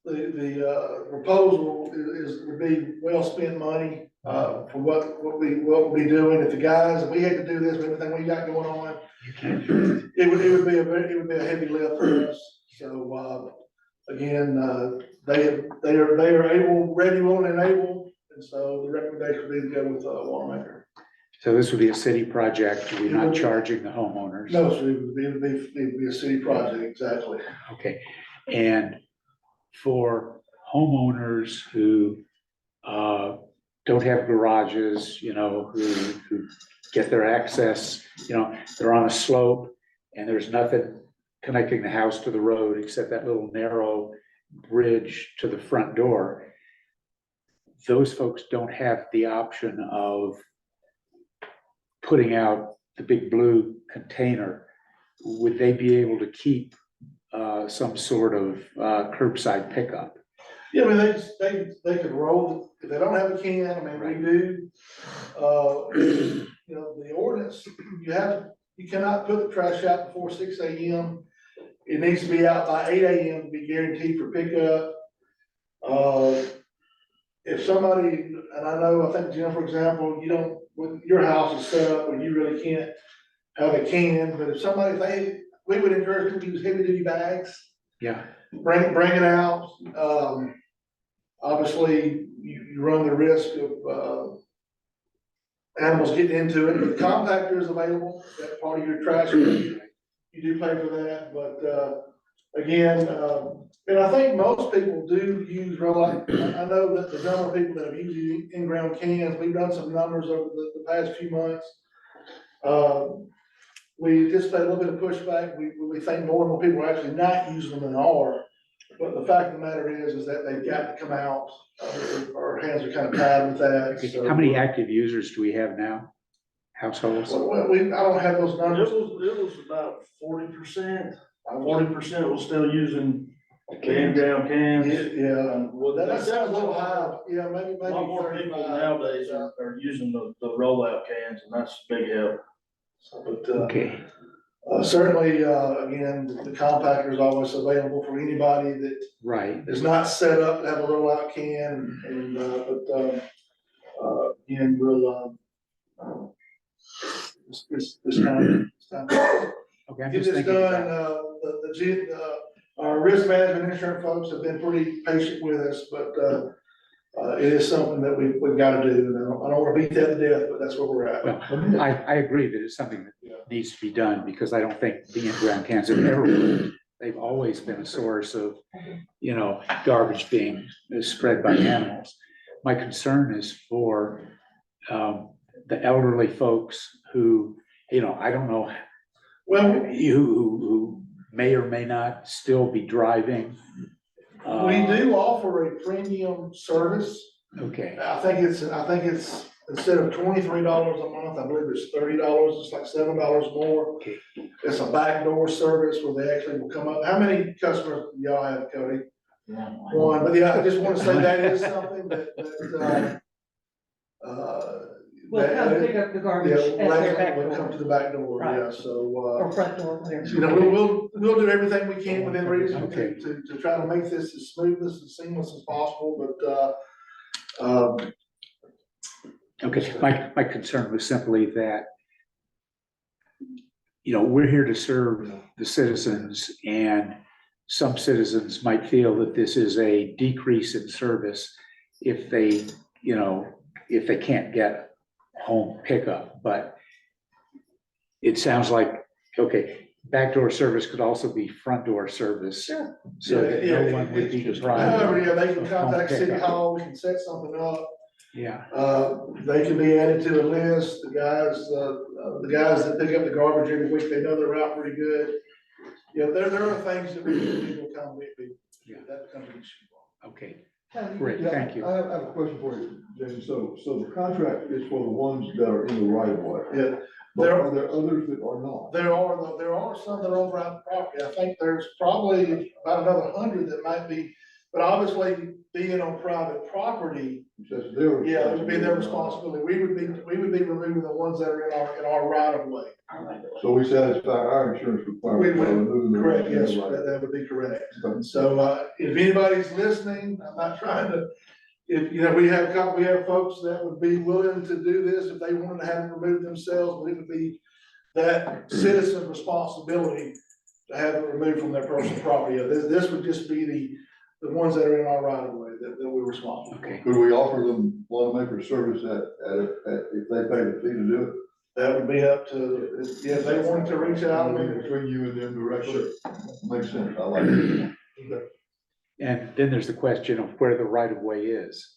H: the proposal would be well spent money, for what we'll be doing. If the guys, if we had to do this, with everything we got going on, it would be a heavy lift for us. So, again, they are able, ready, willing, and able, and so the recommendation would be to go with, Wanamaker.
A: So this would be a city project, we're not charging the homeowners.
H: No, so it would be a city project, exactly.
A: Okay, and for homeowners who don't have garages, you know, who get their access, you know, they're on a slope and there's nothing connecting the house to the road except that little narrow bridge to the front door. Those folks don't have the option of putting out the big blue container. Would they be able to keep some sort of curbside pickup?
H: Yeah, I mean, they could roll, if they don't have a can, I mean, we do. You know, the ordinance, you cannot put the trash out before 6 AM. It needs to be out by 8 AM to be guaranteed for pickup. If somebody, and I know, I think Jim, for example, you don't, when your house is set up where you really can't have a can, but if somebody, we would encourage them to use heavy duty bags.
A: Yeah.
H: Bring it out. Obviously, you run the risk of, animals getting into it. The compactor is available, that's part of your trash. You do pay for that, but, again, and I think most people do use rollout. I know that the number of people that have used in-ground cans, we've done some numbers over the past few months. We anticipate a little bit of pushback. We think more and more people are actually not using them than are. But the fact of the matter is that they've got to come out. Our hands are kind of tied with that. So,
A: How many active users do we have now? Households?
H: well, I don't have those
K: It
H: numbers.
K: was about 40%. 40% was still using in-ground cans.
H: Yeah,
K: Well,
H: that sounds a little high. Yeah, maybe
K: A lot more people
H: 35.
K: nowadays are using the rollout cans, and that's a big help.
H: But,
A: Okay,
H: certainly, again, the compactor is always available for anybody that
A: right.
H: is not set up to have a rollout can, and, again, we'll, this time.
A: Okay, I'm
H: Get
A: just
H: this
A: thinking
H: done,
A: about,
H: our risk management insurance folks have been pretty patient with us, but, it is something that we've got to do, and I don't want to beat that to death, but that's where we're at.
A: well, I agree that it's something that needs to be done, because I don't think the in-ground cans have ever worked. They've always been a source of, you know, garbage being spread by animals. My concern is for the elderly folks who, you know, I don't know,
H: Well,
A: who may or may not still be driving.
H: we do offer a premium service.
A: Okay,
H: I think it's instead of $23 a month, I believe it's $30, it's like $7 more.
A: okay.
H: It's a backdoor service where they actually will come up. How many customers do y'all have, Cody? One, but yeah, I just want to say that is something that,
B: We'll come pick up the garbage at their back
H: we'll come to
B: door
H: the back door,
B: Right.
H: yeah, so,
B: or front door, whatever.
H: you know, we'll do everything we can within reason
A: Okay.
H: to try to make this as smooth as seamless as possible, but,
A: Okay, my concern was simply that, you know, we're here to serve the citizens, and some citizens might feel that this is a decrease in service if they, you know, if they can't get home pickup, but it sounds like, okay, backdoor service could also be front door service.
B: Sure.
A: So that no one would be deprived.
H: however, yeah, they can
A: of home
H: contact City
A: pickup.
H: Hall, we can set something up.
A: Yeah,
H: They can be added to a list, the guys that pick up the garbage every week, they know they're out pretty good. Yeah, there are things that we can do to accommodate people.
A: Yeah.
H: That becomes an issue.
A: okay,
B: Tony,
A: great,
C: Yeah,
A: thank you.
C: I have a question for you, James. So the contract is for the ones that are in the right of way.
H: Yeah,
C: But
H: there,
C: are there others that are not?
H: there are some that are on private property. I think there's probably about another 100 that might be But obviously, being on private property,
C: That's their.
H: yeah, it would be their responsibility. We would be removing the ones that are in our right of way.
C: So we satisfy our insurance
H: We
C: requirement. by removing
H: would,
C: the
H: correct,
C: ones in
H: yes,
C: the right.
H: that would be correct. So, if anybody's listening, I'm not trying to, if, you know, we have folks that would be willing to do this if they wanted to have it removed themselves, but it would be that citizen responsibility to have it removed from their personal property. This would just be the ones that are in our right of way that we're responsible for.
A: Okay.
C: Could we offer them Wanamaker service if they pay the fee to do it?
H: That would be up to, if they wanted to reach out.
C: I mean, between you and them directly. Makes sense, I like it.
A: And then there's the question of where the right of way is.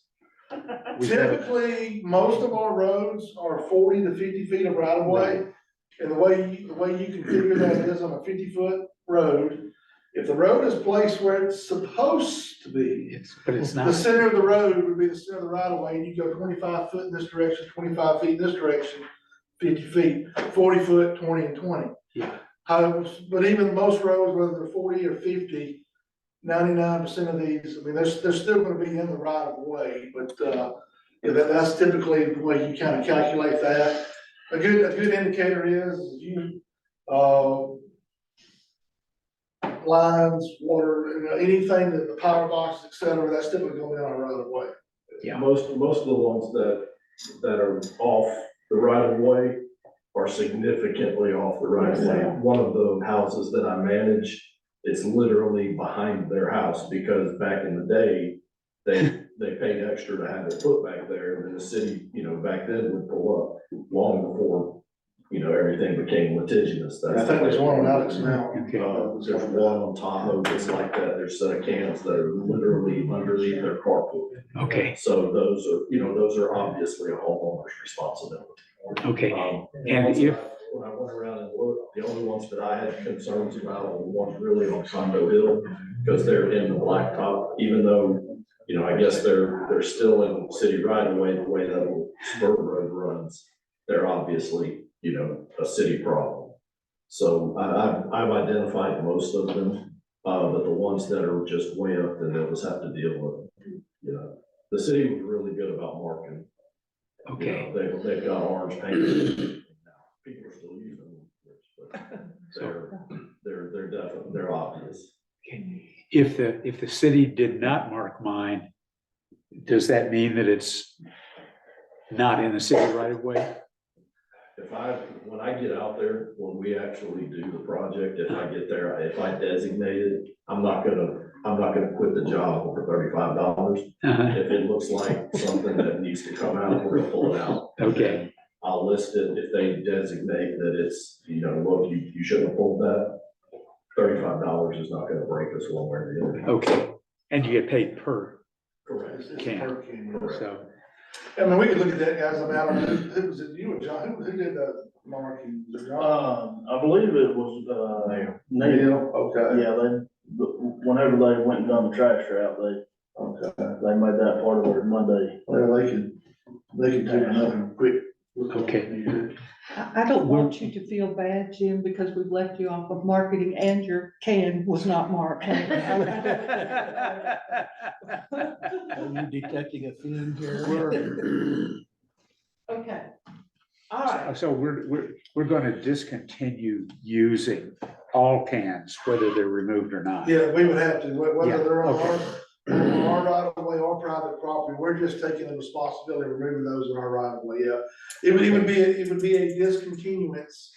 A: We've got a-
H: Typically, most of our roads are 40 to 50 feet of right of way. And the way you configure that is on a 50-foot road. If the road is placed where it's supposed to be,
A: But it's
H: the
A: not.
H: center of the road would be the center of the right of way, and you go 25 foot in this direction, 25 feet in this direction, 50 feet, 40 foot, 20 and 20.
A: Yeah.
H: But even most roads, whether they're 40 or 50, 99% of these, I mean, they're still gonna be in the right of way, but, yeah, that's typically the way you kind of calculate that. A good indicator is you, lines, water, you know, anything that the power boxes, et cetera, that's typically gonna be on our right of way.
A: Yeah.
P: Most of the ones that are off the right of way are significantly off the right of way. One of the houses that I manage, it's literally behind their house, because back in the day, they paid extra to have it put back there, and then the city, you know, back then would pull up long before, you know, everything became litigious.
H: I think there's one on Alex now.
A: Okay.
P: There's one on Tahoe that's like that. There's a set of cans that are literally underneath their carport.
A: Okay.
P: So those are, you know, those are obviously a homeowner's responsibility.
A: Okay.
P: And
A: And if,
P: when I went around and looked, the only ones that I had concerns about were the ones really on Condo Hill, because they're in the blacktop, even though, you know, I guess they're still in city right away, the way that little spur road runs. They're obviously, you know, a city problem. So I've identified most of them, but the ones that are just way up, then they'll just have to deal with, you know. The city was really good about marking.
A: okay.
P: You know, they've got orange paint. People are still using them, but they're definitely, they're obvious.
A: If the city did not mark mine, does that mean that it's not in the city right of way?
P: When I get out there, when we actually do the project, if I get there, if I designate it, I'm not gonna quit the job over $35. If it looks like something that needs to come out, we're gonna pull it out.
A: Okay.
P: I'll list it if they designate that it's, you know, look, you shouldn't have pulled that. $35 is not gonna break us one way or the other.
A: Okay. And you get paid per
P: Correct.
A: can. So,
H: I mean, we could look at that, guys. I mean, I don't know, who was it, you or John? Who did the marking? Was it John?
K: I believe it was, Neil.
H: Neil, okay.
K: Yeah, whenever they went and done the trash route,
H: Okay.
K: they made that part of their Monday.
H: Well, they could take another quick look. at what
A: Okay.
H: you did.
B: I don't want you to feel bad, Jim, because we've left you off of marketing and your can was not marked.
L: Are you detecting a theme here?
B: Okay, all right.
A: So we're gonna discontinue using all cans, whether they're removed or not.
H: Yeah, we would have to,
A: Yeah,
H: whether they're on
A: okay.
H: our right of way or private property, we're just taking the responsibility of removing those in our right of way, yeah. It would be a discontinuance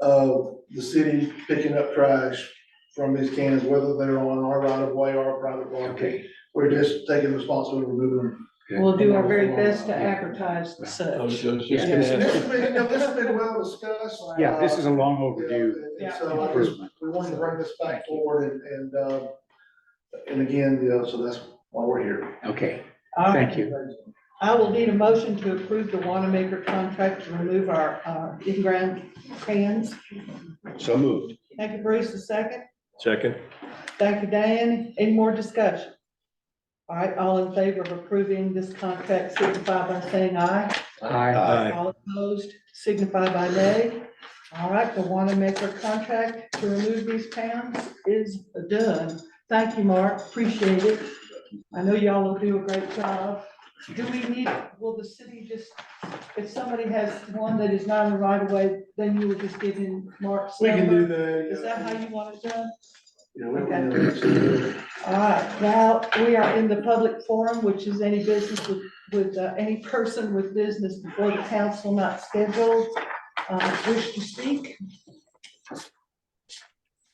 H: of the city picking up trash from these cans, whether they're on our right of way or our private property.
A: Okay.
H: We're just taking the responsibility of removing them.
B: We'll do our very best to advertise the
L: I was
B: such.
L: just
A: Yeah.
L: gonna
H: This
L: ask,
H: has been, this has been well discussed.
A: Yeah, this is a long overdue
H: Yeah, and so I just, we wanted to bring this back forward and again, so that's why we're here.
A: Okay,
B: All right.
A: thank you.
B: I will need a motion to approve the Wanamaker contract to remove our in-ground cans.
O: So moved.
B: Thank you, Bruce, a second.
L: second,
B: Thank you, Dan. Any more discussion? All right, all in favor of approving this contract signify by saying aye.
A: Aye.
L: Aye.
B: All opposed signify by nay. All right, the Wanamaker contract to remove these cans is done. Thank you, Mark, appreciate it. I know y'all will do a great job. Do we need, will the city just, if somebody has one that is not in the right of way, then you will just give him Mark's
H: We can do
B: number?
H: that.
B: Is that how you want it done?
H: Yeah, we can do that.
B: All right, now we are in the public forum, which is any business with any person with business before the council not scheduled, wish to speak.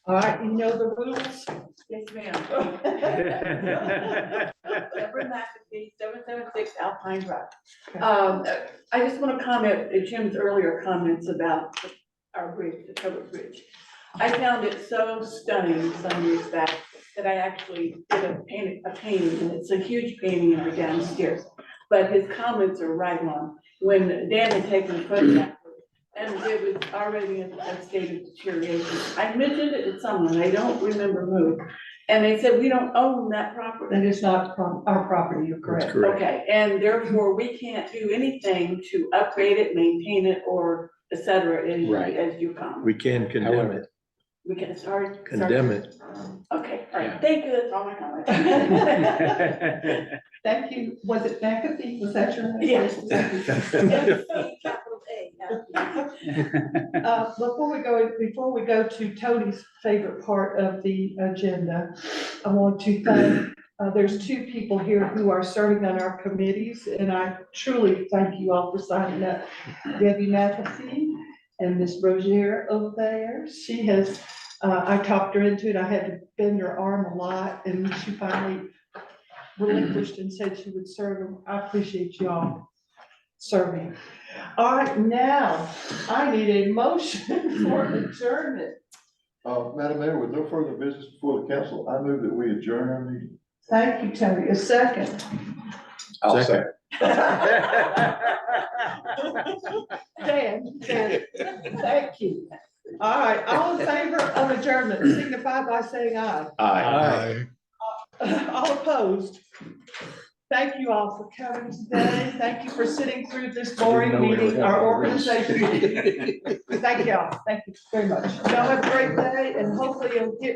B: All right, you know the rules?
G: Yes, ma'am. Deborah McAfee, 776 Alpine Drive. I just want to comment at Jim's earlier comments about our bridge, the covered bridge. I found it so stunning some years back that I actually did a painting, and it's a huge painting in our downstairs. But his comments are right on. When Dan had taken photographs, and it was already in a state of deterioration. I mentioned it to someone, I don't remember who, and they said, we don't own that property.
B: That is not our property, you're correct.
G: Okay, and therefore we can't do anything to upgrade it, maintain it, or et cetera,
A: Right.
G: as you come.
L: We can condemn
A: However,
L: it,
G: We can start.
L: condemn it.
G: Okay, all
A: Yeah.
G: right, thank you, that's all my comment.
B: Thank you. Was it McAfee? Was that your name?
G: Yes. Capital A.
B: Before we go to Tony's favorite part of the agenda, I want to thank, there's two people here who are serving on our committees, and I truly thank you all for signing up. Debbie McAfee and Miss Rozier over there. She has, I talked her into it. I had to bend her arm a lot, and she finally relinquished and said she would serve them. I appreciate y'all serving. All right, now, I need a motion for adjournment.
C: Madam Mayor, with no further business before the council, I move that we adjourn our meeting.
B: Thank you, Tony. A second.
O: I'll
L: Second.
B: Dan, thank you. All right, all in favor of adjournment, signify by saying aye.
O: Aye.
B: All opposed? Thank you all for coming today. Thank you for sitting through this boring
L: Didn't know we were
B: meeting, our
L: having a
B: organization. Thank y'all. Thank you very much. Y'all have a great day, and hopefully you'll get